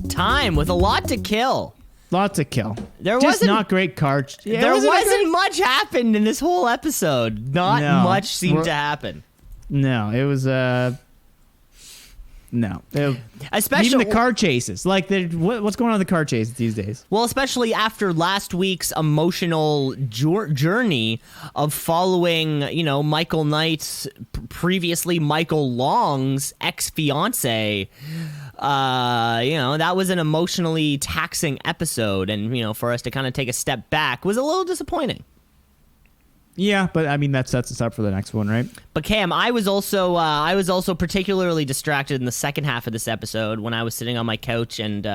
Time with a lot to kill. Lot to kill. There Just wasn't not great cards. Yeah, there wasn't much happened in this whole episode. Not much seemed to happen. No, it was No. Especially even the car chases. Like, what's going on in the car chases these days? Well, especially after last week's emotional journey of following, Michael Knight's, previously Michael Long's ex-fiance. That was an emotionally taxing episode, and, for us to kind of take a step back was a little disappointing. Yeah, but I mean that sets us up for the next one, right? But Cam, I was also particularly distracted in the second half of this episode when I was sitting on my couch and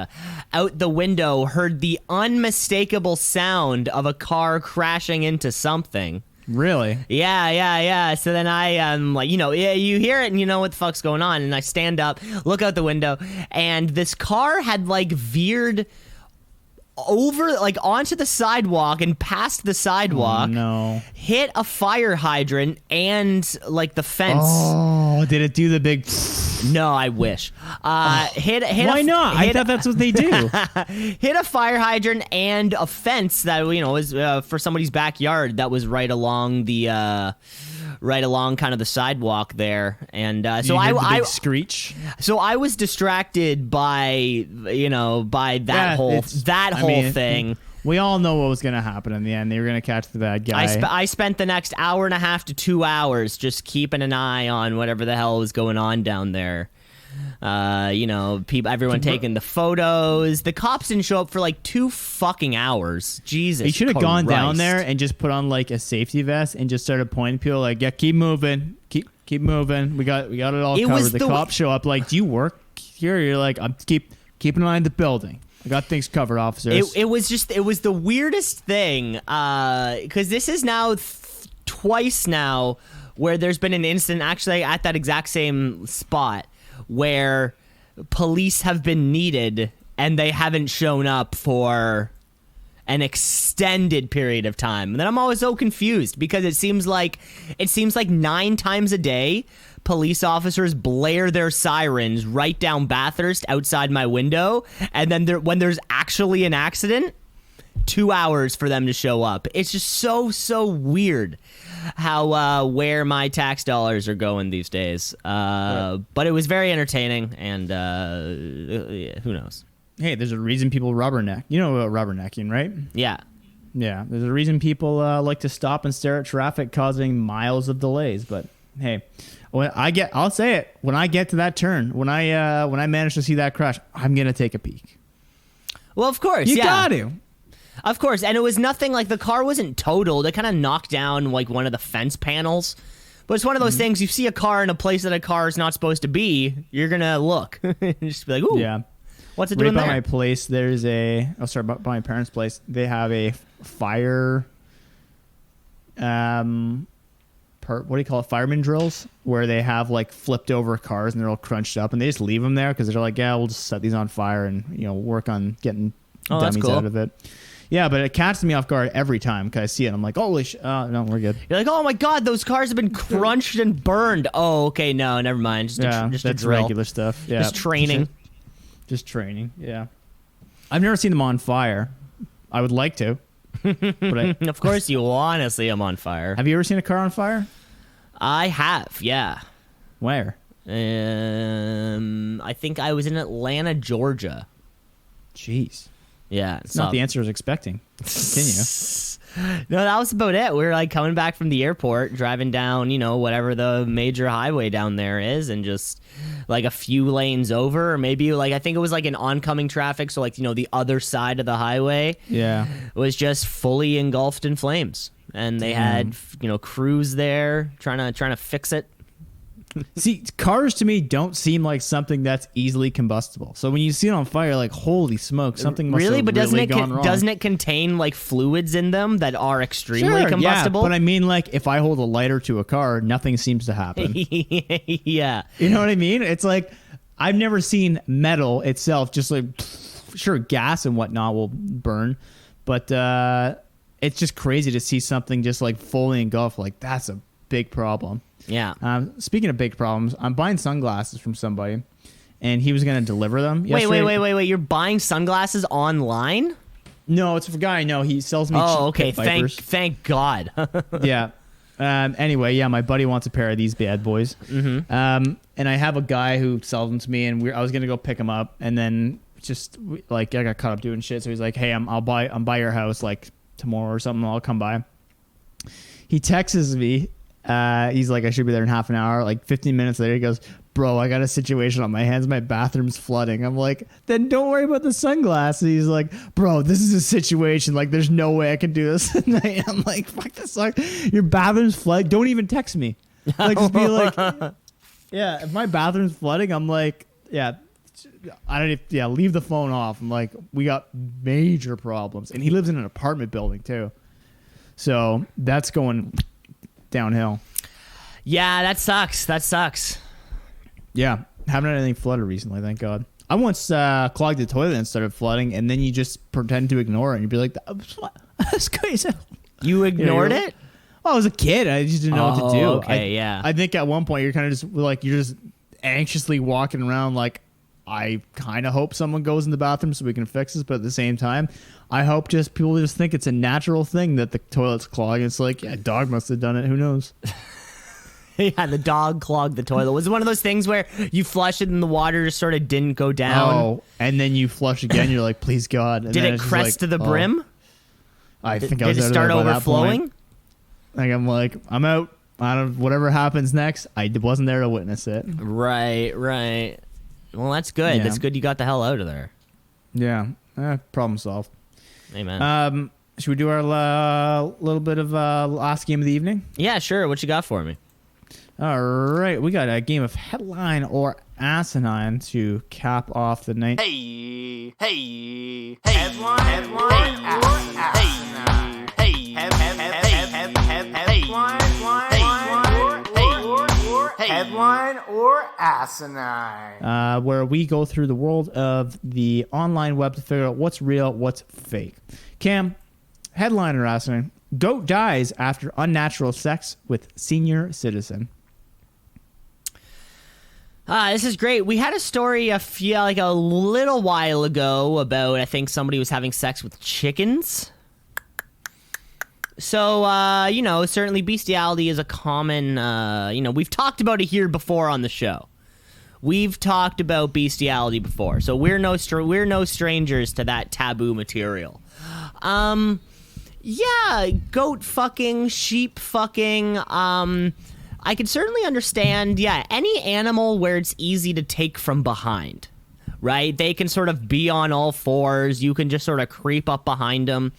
out the window heard the unmistakable sound of a car crashing into something. Really? Yeah. So then I you hear it and you know what the fuck's going on, and I stand up, look out the window, and this car had veered over onto the sidewalk and past the sidewalk. Oh, no. Hit a fire hydrant and the fence. Oh, did it do the big? No, I wish. Hit Why not? I thought that's what they do. Hit a fire hydrant and a fence that was for somebody's backyard that was right along kind of the sidewalk there, and so I big screech. So I was distracted by that whole thing. We all know what was going to happen in the end. They were going to catch the bad guy. I spent the next hour and a half to 2 hours just keeping an eye on whatever the hell was going on down there. Everyone taking the photos. The cops didn't show up for 2 fucking hours. Jesus, he should have gone down Christ. there and just put on a safety vest and just started pointing people yeah, keep moving, keep moving. We got it all covered. The cops show up do you work here? You're I'm keeping an eye on the building. I got things covered, officers. It was the weirdest thing because this is now twice now where there's been an incident actually at that exact same spot where police have been needed and they haven't shown up for an extended period of time. And then I'm always so confused because it seems like 9 times a day police officers blare their sirens right down Bathurst outside my window, and then when there's actually an accident, 2 hours for them to show up. It's just so weird how where my tax dollars are going these days. But it was very entertaining, and who knows? Hey, there's a reason people rubberneck. You know about rubbernecking, right? Yeah. Yeah, there's a reason people like to stop and stare at traffic, causing miles of delays. But hey, I'll say it. When I get to that turn, when I manage to see that crash, I'm gonna take a peek. Well, of course, you got to. Of course, and it was nothing the car wasn't totaled. It kind of knocked down one of the fence panels. But it's one of those things, you see a car in a place that a car is not supposed to be, you're going to look. Just be ooh, yeah. What's it doing there? Right by my place, there's by my parents' place, they have a fire, what do you call it, fireman drills, where they have flipped over cars and they're all crunched up, and they just leave them there because they're yeah, we'll just set these on fire and work on getting dummies out of it. Yeah, but it catches me off guard every time because I see it. I'm holy shit. No, we're good. You're oh my God, those cars have been crunched and burned. Oh, okay, no, never mind. Just a drill. Regular stuff. Yeah. Just training. Just training, yeah. I've never seen them on fire. I would like to. But of course you want to see them on fire. Have you ever seen a car on fire? I have, yeah. Where? I think I was in Atlanta, Georgia. Jeez. Yeah. It's not the answer I was expecting. Continue. No, that was about it. We were coming back from the airport, driving down, whatever the major highway down there is, and just a few lanes over, or maybe I think it was an oncoming traffic, so the other side of the highway, yeah, was just fully engulfed in flames, and they had crews there trying to fix it. See, cars to me don't seem like something that's easily combustible. So when you see it on fire, holy smoke, something must have really gone wrong. Doesn't it contain fluids in them that are extremely combustible? Yeah, but I mean, if I hold a lighter to a car, nothing seems to happen. Yeah, you know what I mean? It's I've never seen metal itself just sure, gas and whatnot will burn, but it's just crazy to see something just fully engulfed. That's a big problem. Yeah. Speaking of big problems, I'm buying sunglasses from somebody, and he was going to deliver them. Wait! You're buying sunglasses online? No, it's a guy I know. He sells me. Oh, okay. Vipers. Thank God. Yeah. Anyway, yeah, my buddy wants a pair of these bad boys. Mm-hmm. And I have a guy who sells them to me, and I was gonna go pick them up, and then I got caught up doing shit. So he's like, "Hey, I'm by your house like tomorrow or something. I'll come by." He texts me. He's like, "I should be there in half an hour." Like 15 minutes later, he goes, "Bro, I got a situation on my hands. My bathroom's flooding." I'm like, "Then don't worry about the sunglasses." He's like, "Bro, this is a situation. Like, there's no way I can do this tonight." I'm like, "Fuck this! Like, your bathroom's flooding. Don't even text me. Like, just be like, yeah, if my bathroom's flooding, I'm like, yeah, leave the phone off." I'm like, we got major problems, and he lives in an apartment building too, so that's going downhill. Yeah, that sucks. Yeah, haven't had anything flooded recently, thank God. I once clogged the toilet and started flooding, and then you just pretend to ignore it, and you'd be like, "That's crazy." You ignored it? Well, I was a kid. I just didn't know what to do. Okay, yeah. I think at one point you're kind of just like, you're just anxiously walking around like, I kind of hope someone goes in the bathroom so we can fix this, but at the same time, I hope just people just think it's a natural thing that the toilet's clogged. It's like, yeah, dog must have done it. Who knows? Yeah, the dog clogged the toilet. Was it one of those things where you flush it and the water just sort of didn't go down? Oh, and then you flush again. You're like, please God. And did then it it's just crest to the brim? I think Did I was it out of start there by that overflowing? point. Like, I'm like, I'm out. I don't. Whatever happens next, I wasn't there to witness it. Right. Well, that's good. Yeah. That's good you got the hell out of there. Yeah, problem solved. Amen. Should we do our little bit of last game of the evening? Yeah, sure. What you got for me? All right, we got a game of headline or asinine to cap off the night. Hey, headline or asinine. Headline or asinine. Where we go through the world of the online web to figure out what's real, what's fake. Cam, headline or asinine: goat dies after unnatural sex with senior citizen. This is great. We had a story a little while ago about, I think, somebody was having sex with chickens. So, certainly bestiality is a common, we've talked about it here before on the show. We've talked about bestiality before, so we're no strangers to that taboo material. Yeah, goat fucking, sheep fucking, I could certainly understand, any animal where it's easy to take from behind, right? They can sort of be on all fours. You can just sort of creep up behind them.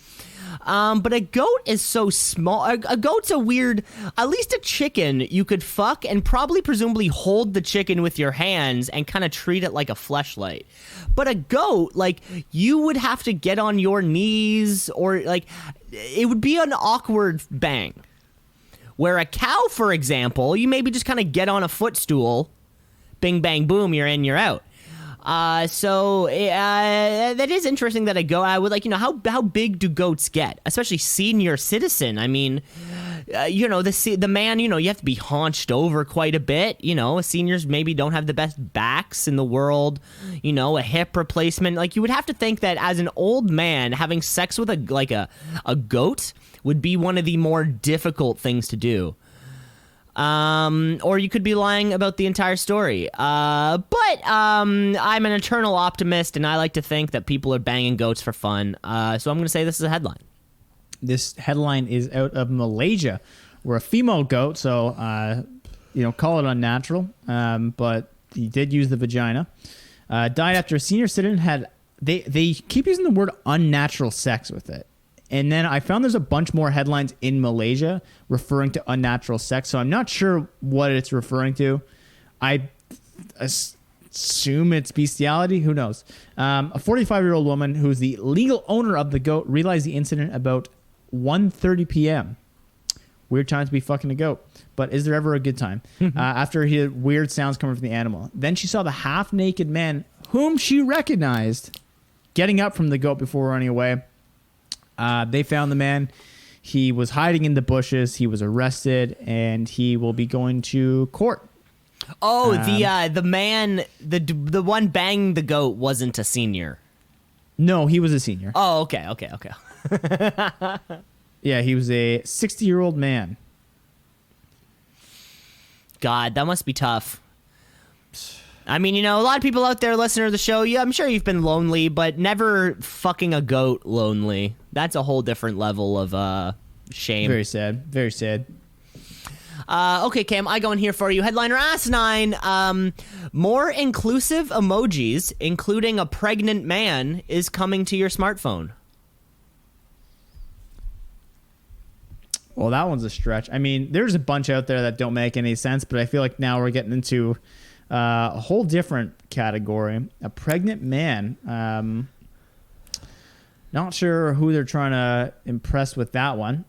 But a goat is so small. A goat's a weird, at least a chicken, you could fuck and probably presumably hold the chicken with your hands and kind of treat it like a fleshlight. But a goat, like, you would have to get on your knees, or like, it would be an awkward bang. Where a cow, for example, you maybe just kind of get on a footstool, bing, bang, boom, you're in, you're out. So that is interesting that a goat, I would like, how big do goats get? Especially senior citizen. I mean, the man, you have to be haunched over quite a bit. Seniors maybe don't have the best backs in the world, a hip replacement. Like, you would have to think that as an old man, having sex with a goat would be one of the more difficult things to do. Or you could be lying about the entire story. But I'm an eternal optimist, and I like to think that people are banging goats for fun. So I'm going to say this is a headline. This headline is out of Malaysia, where a female goat, so, call it unnatural, but he did use the vagina, died after a senior citizen had, they keep using the word unnatural sex with it. And then I found there's a bunch more headlines in Malaysia referring to unnatural sex, so I'm not sure what it's referring to. I assume it's bestiality. Who knows? A 45-year-old woman who's the legal owner of the goat realized the incident about 1:30 p.m. Weird time to be fucking a goat. But is there ever a good time? After he had weird sounds coming from the animal. Then she saw the half-naked man, whom she recognized, getting up from the goat before running away. They found the man. He was hiding in the bushes. He was arrested, and he will be going to court. Oh, the man, the one banging the goat wasn't a senior. No, he was a senior. Oh, okay. Yeah, he was a 60-year-old man. God, that must be tough. I mean, you know, a lot of people out there listening to the show, yeah, I'm sure you've been lonely, but never fucking a goat lonely. That's a whole different level of shame. Very sad. Very sad. Okay, Cam, I go in here for you. Headliner Asinine. More inclusive emojis, including a pregnant man, is coming to your smartphone. Well, that one's a stretch. I mean, there's a bunch out there that don't make any sense, but I feel like now we're getting into a whole different category. A pregnant man. Not sure who they're trying to impress with that one.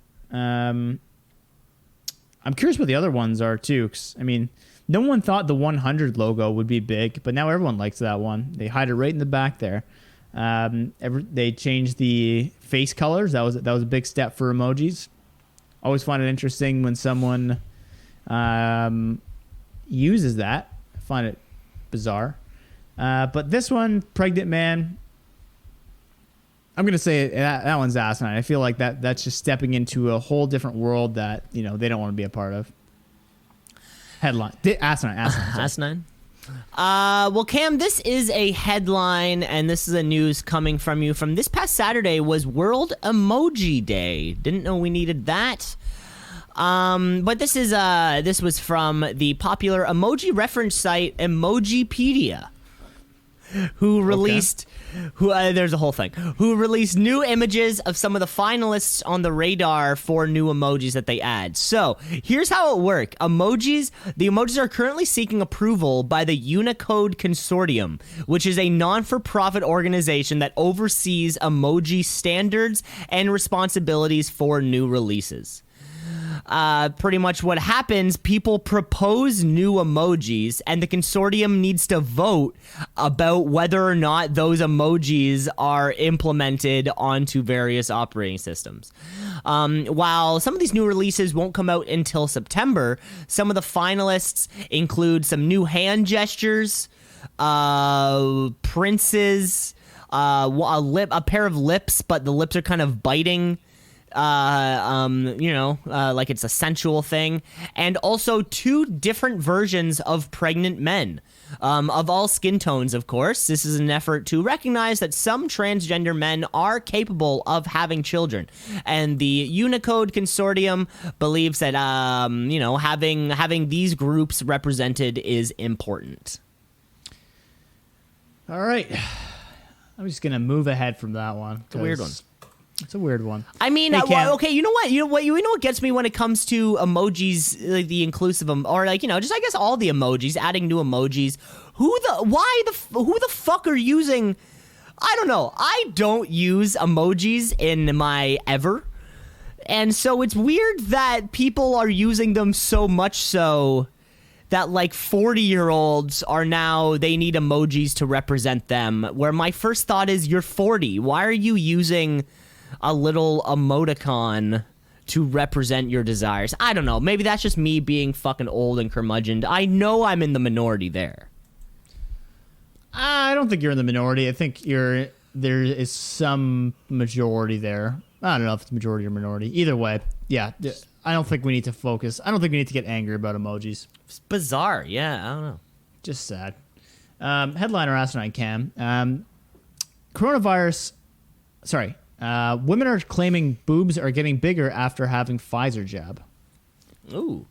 I'm curious what the other ones are, too. 'Cause, I mean, no one thought the 100 logo would be big, but now everyone likes that one. They hide it right in the back there. They changed the face colors. That was a big step for emojis. Always find it interesting when someone uses that. I find it bizarre. But this one, pregnant man, I'm going to say that one's asinine. I feel like that's just stepping into a whole different world that, you know, they don't want to be a part of. Headline. Asinine. Asinine? Well, Cam, this is a headline, and this is a news coming from you from this past Saturday was World Emoji Day. Didn't know we needed that. But this was from the popular emoji reference site Emojipedia, who released there's a whole thing, who released new images of some of the finalists on the radar for new emojis that they add. So here's how it works. The emojis are currently seeking approval by the Unicode Consortium, which is a non-for-profit organization that oversees emoji standards and responsibilities for new releases. Pretty much what happens, people propose new emojis and the consortium needs to vote about whether or not those emojis are implemented onto various operating systems. While some of these new releases won't come out until September, some of the finalists include some new hand gestures, princes, a pair of lips, but the lips are kind of biting. Like it's a sensual thing, and also 2 different versions of pregnant men, of all skin tones, of course. This is an effort to recognize that some transgender men are capable of having children, and the Unicode Consortium believes that, having these groups represented is important. All right. I'm just going to move ahead from that one. It's a weird one. It's a weird one. I mean, hey, okay, you know what gets me when it comes to emojis, like the inclusive, or like, just I guess all the emojis, adding new emojis. Who the fuck are using? I don't know. I don't use emojis in my ever, and so it's weird that people are using them so much so that like 40-year-olds are now, they need emojis to represent them. Where my first thought is, you're 40. Why are you using a little emoticon to represent your desires? I don't know. Maybe that's just me being fucking old and curmudgeoned. I know I'm in the minority there. I don't think you're in the minority. I think there is some majority there. I don't know if it's majority or minority. Either way, yeah. I don't think we need to focus. I don't think we need to get angry about emojis. It's bizarre. Yeah, I don't know. Just sad. Headliner Asinine Cam. Coronavirus. Sorry. Women are claiming boobs are getting bigger after having Pfizer jab. Ooh.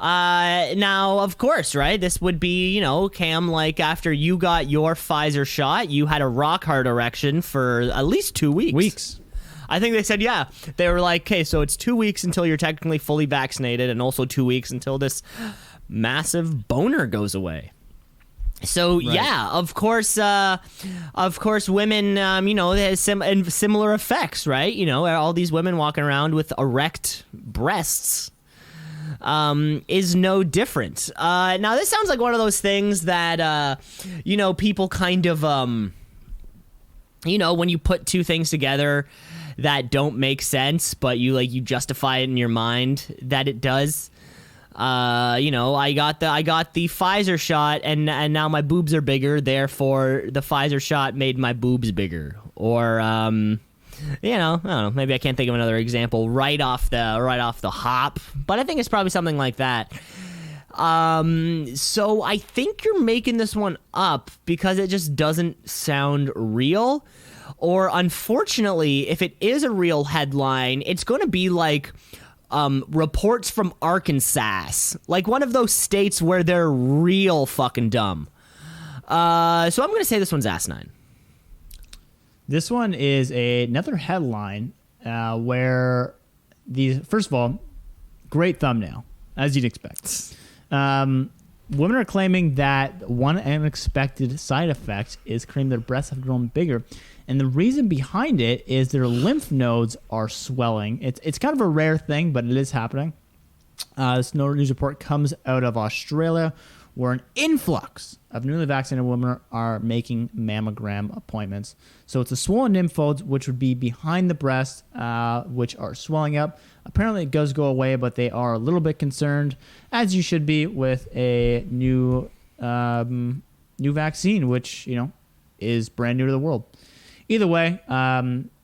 Now, of course, right? This would be, Cam, like after you got your Pfizer shot, you had a rock hard erection for at least 2 weeks. I think they said, yeah. They were like, okay, so it's 2 weeks until you're technically fully vaccinated, and also 2 weeks until this massive boner goes away. So right. Yeah, of course, women, they have similar effects, right? All these women walking around with erect breasts is no different. Now, this sounds like one of those things that, people kind of, when you put 2 things together that don't make sense, but you justify it in your mind that it does. I got the Pfizer shot and now my boobs are bigger, therefore the Pfizer shot made my boobs bigger. Or I don't know, maybe I can't think of another example right off the hop, but I think it's probably something like that. So I think you're making this one up because it just doesn't sound real. Or unfortunately, if it is a real headline, it's going to be like reports from Arkansas, like one of those states where they're real fucking dumb. So I'm going to say this one's asinine. This one is another headline where first of all, great thumbnail, as you'd expect. Women are claiming that one unexpected side effect is claiming their breasts have grown bigger. And the reason behind it is their lymph nodes are swelling. It's kind of a rare thing, but it is happening. This news report comes out of Australia, where an influx of newly vaccinated women are making mammogram appointments. So it's the swollen lymph nodes, which would be behind the breast, which are swelling up. Apparently it does go away, but they are a little bit concerned, as you should be with a new vaccine, which, is brand new to the world. Either way,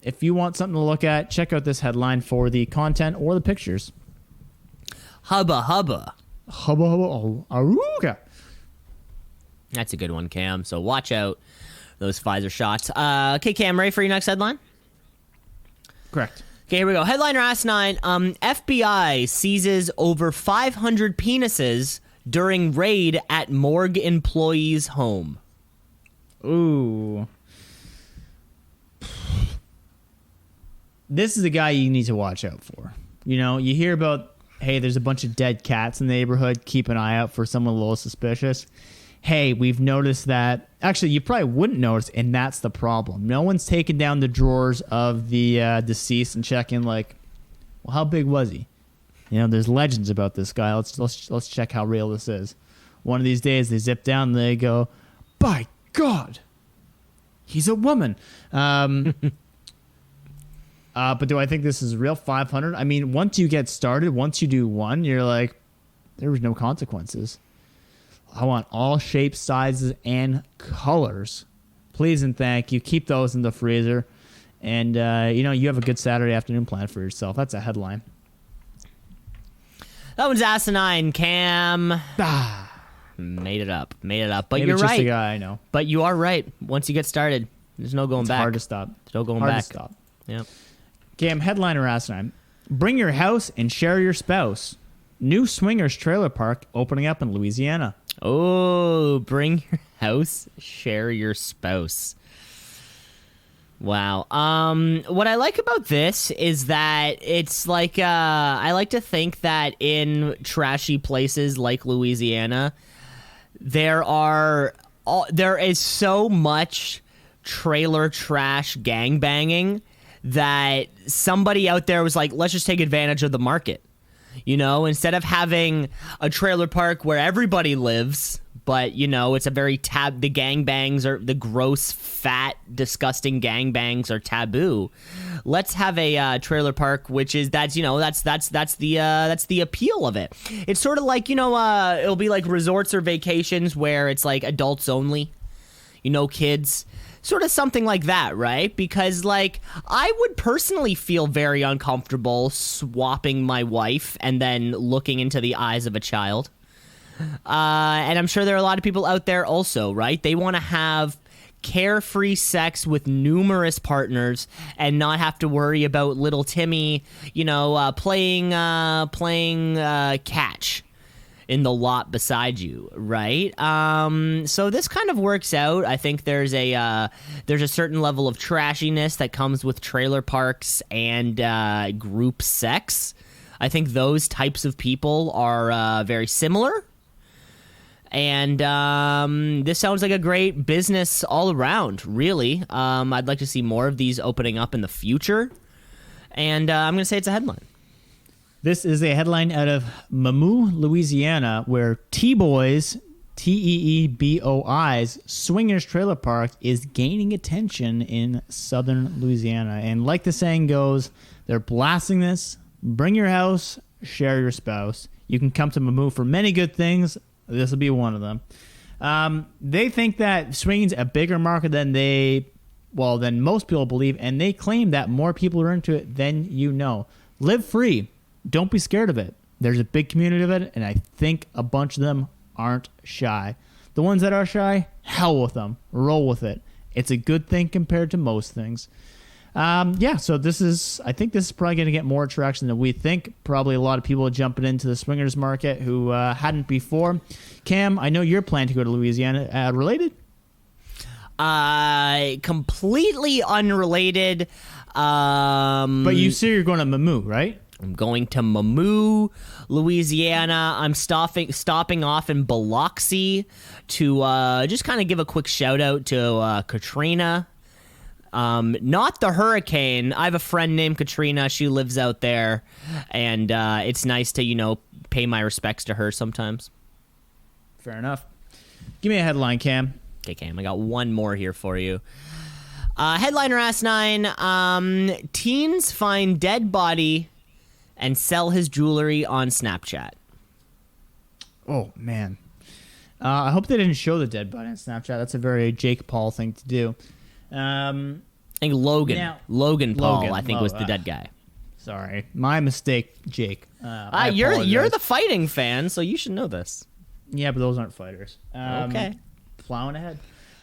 if you want something to look at, check out this headline for the content or the pictures. Hubba hubba. Hubba hubba aruga. That's a good one, Cam. So watch out those Pfizer shots. Okay, Cam, ready for your next headline? Correct. Okay, here we go. Headliner asinine. FBI seizes over 500 penises during raid at morgue employee's home. Ooh. This is a guy you need to watch out for. You hear about, hey, there's a bunch of dead cats in the neighborhood. Keep an eye out for someone a little suspicious. Hey, we've noticed that. Actually, you probably wouldn't notice, and that's the problem. No one's taken down the drawers of the deceased and checking, like, well, how big was he? There's legends about this guy. Let's check how real this is. One of these days, they zip down and they go, by God, he's a woman. But do I think this is real? 500? I mean, once you get started, once you do one, you're like, there was no consequences. I want all shapes, sizes, and colors. Please and thank you. Keep those in the freezer. And, you have a good Saturday afternoon plan for yourself. That's a headline. That one's asinine, Cam. Made it up. But Maybe you're it's just right. a guy I know. But you are right. Once you get started, there's no going back. Hard to stop. There's no going hard back. to stop. Yep. Cam, headline or asinine. Bring your house and share your spouse. New swingers trailer park opening up in Louisiana. Oh, bring your house, share your spouse. Wow. What I like about this is that it's like I like to think that in trashy places like Louisiana, there is so much trailer trash gangbanging that somebody out there was like, let's just take advantage of the market. Instead of having a trailer park where everybody lives, but, it's a very the gangbangs are the gross, fat, disgusting gangbangs are taboo. Let's have a trailer park, which is that's the appeal of it. It's sort of like, it'll be like resorts or vacations where it's like adults only, kids. Sort of something like that, right? Because, like, I would personally feel very uncomfortable swapping my wife and then looking into the eyes of a child. And I'm sure there are a lot of people out there also, right? They want to have carefree sex with numerous partners and not have to worry about little Timmy, playing catch in the lot beside you, right? So this kind of works out. I think there's a certain level of trashiness that comes with trailer parks and group sex. I think those types of people are very similar. And this sounds like a great business all around, really. I'd like to see more of these opening up in the future. And I'm going to say it's a headline. This is a headline out of Mamou, Louisiana, where T-Boys, Teeboi's swingers trailer park is gaining attention in southern Louisiana. And like the saying goes, they're blasting this. Bring your house, share your spouse. You can come to Mamou for many good things. This will be one of them. They think that swinging's a bigger market than most people believe, and they claim that more people are into it than you know. Live free. Don't be scared of it. There's a big community of it, and I think a bunch of them aren't shy. The ones that are shy, hell with them. Roll with it. It's a good thing compared to most things. So I think this is probably going to get more traction than we think. Probably a lot of people are jumping into the swingers market who hadn't before. Cam, I know you're planning to go to Louisiana. Related? Completely unrelated. But you say you're going to Mamou, right? I'm going to Mamou, Louisiana. I'm stopping off in Biloxi to just kind of give a quick shout out to Katrina. Not the hurricane. I have a friend named Katrina. She lives out there, and it's nice to, pay my respects to her sometimes. Fair enough. Give me a headline, Cam. Okay, Cam, I got one more here for you. Headliner Asinine, teens find dead body and sell his jewelry on Snapchat. Oh, man. I hope they didn't show the dead body on Snapchat. That's a very Jake Paul thing to do. I think Logan Paul, I think, was the dead guy. Sorry. My mistake, Jake. You're the fighting fan, so you should know this. Yeah, but those aren't fighters. Okay. Plowing ahead.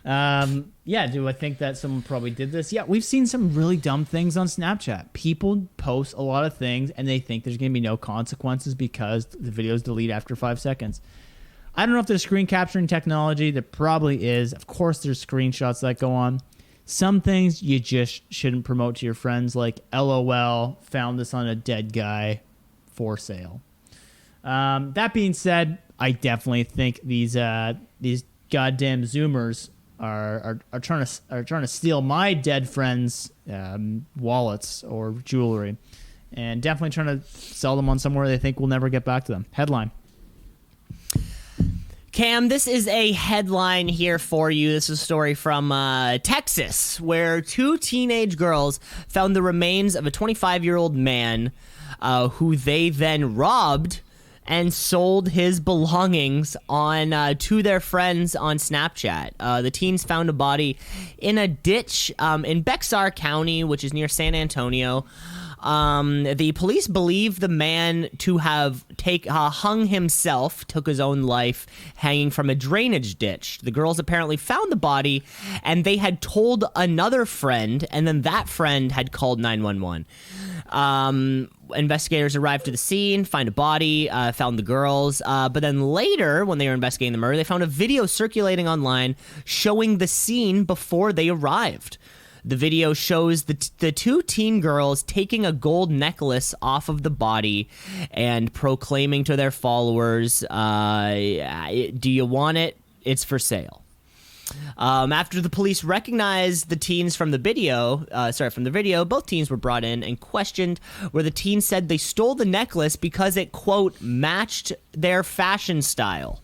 Do I think that someone probably did this? Yeah, we've seen some really dumb things on Snapchat. People post a lot of things, and they think there's going to be no consequences because the videos delete after 5 seconds. I don't know if there's screen capturing technology. There probably is. Of course, there's screenshots that go on. Some things you just shouldn't promote to your friends, like LOL, found this on a dead guy, for sale. That being said, I definitely think these goddamn Zoomers are trying to steal my dead friends' wallets or jewelry, and definitely trying to sell them on somewhere they think will never get back to them. Headline. Cam, this is a headline here for you. This is a story from Texas, where two teenage girls found the remains of a 25-year-old man who they then robbed and sold his belongings on to their friends on Snapchat. The teens found a body in a ditch in Bexar County, which is near San Antonio. The police believe the man to have hung himself, took his own life, hanging from a drainage ditch. The girls apparently found the body, and they had told another friend, and then that friend had called 911. Investigators arrived to the scene, find a body, found the girls, but then later, when they were investigating the murder, they found a video circulating online showing the scene before they arrived. The video shows the two teen girls taking a gold necklace off of the body and proclaiming to their followers, do you want it? It's for sale. After the police recognized the teens from the video, both teens were brought in and questioned, where the teens said they stole the necklace because it, quote, matched their fashion style.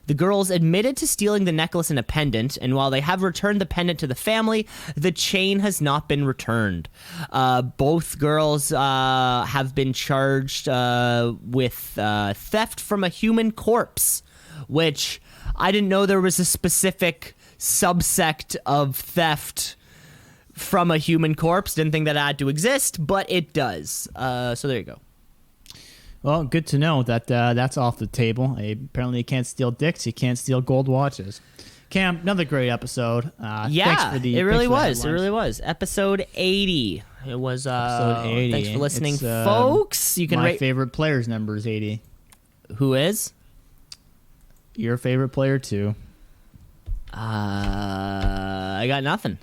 The girls admitted to stealing the necklace and a pendant, and while they have returned the pendant to the family, the chain has not been returned. Both girls have been charged with theft from a human corpse, which I didn't know there was a specific subsect of theft from a human corpse. Didn't think that had to exist, but it does. So there you go. Well, good to know that that's off the table. Apparently, you can't steal dicks. You can't steal gold watches. Cam, another great episode. Thanks for the, it really was. It really was. Episode 80. It was. Episode 80. Thanks for listening, folks. You can my favorite player's number is 80. Who is? Your favorite player too. I got nothing.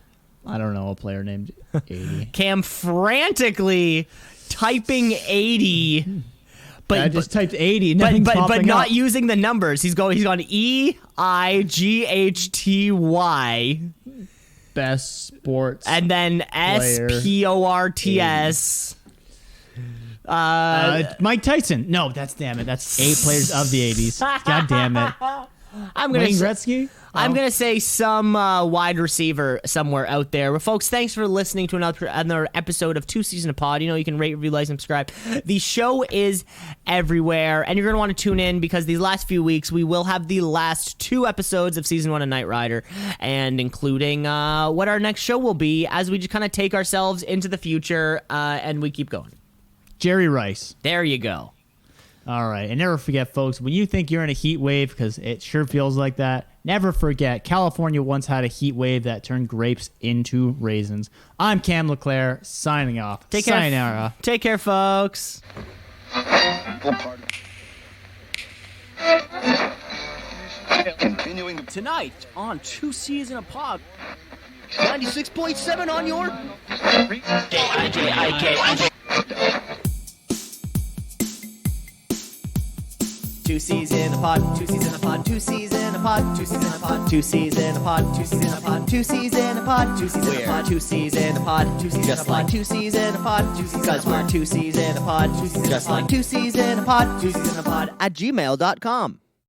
I don't know a player named 80. Cam frantically typing 80. But I just typed 80. But not using the numbers. He's gone EIGHTY. Best sports. And then SPORTS. Mike Tyson. No, that's 8 players of the 80s. God damn it. Wayne Gretzky? I'm going to say some wide receiver somewhere out there. But folks, thanks for listening to another episode of Two Season a Pod. You know, you can rate, review, like, subscribe. The show is everywhere, and you're going to want to tune in because these last few weeks, we will have the last 2 episodes of Season 1 of Knight Rider, and including what our next show will be as we just kind of take ourselves into the future, and we keep going. Jerry Rice. There you go. All right. And never forget, folks, when you think you're in a heat wave, because it sure feels like that, never forget California once had a heat wave that turned grapes into raisins. I'm Cam LeClaire, signing off. Take care. Sayonara. Take care, folks. Continuing Tonight on Two C's in a Pod. 96.7 on your Two C's in a pod, two C's in a pod, two C's in a pod, two C's in a pod, two C's in a pod, two C's in a pod, two C's in a pod, two C's in a pod, two C's in a pod, two C's just like two C's in a pod, because we're two C's in a pod, just like two C's in a pod, two C's in a pod at gmail.com.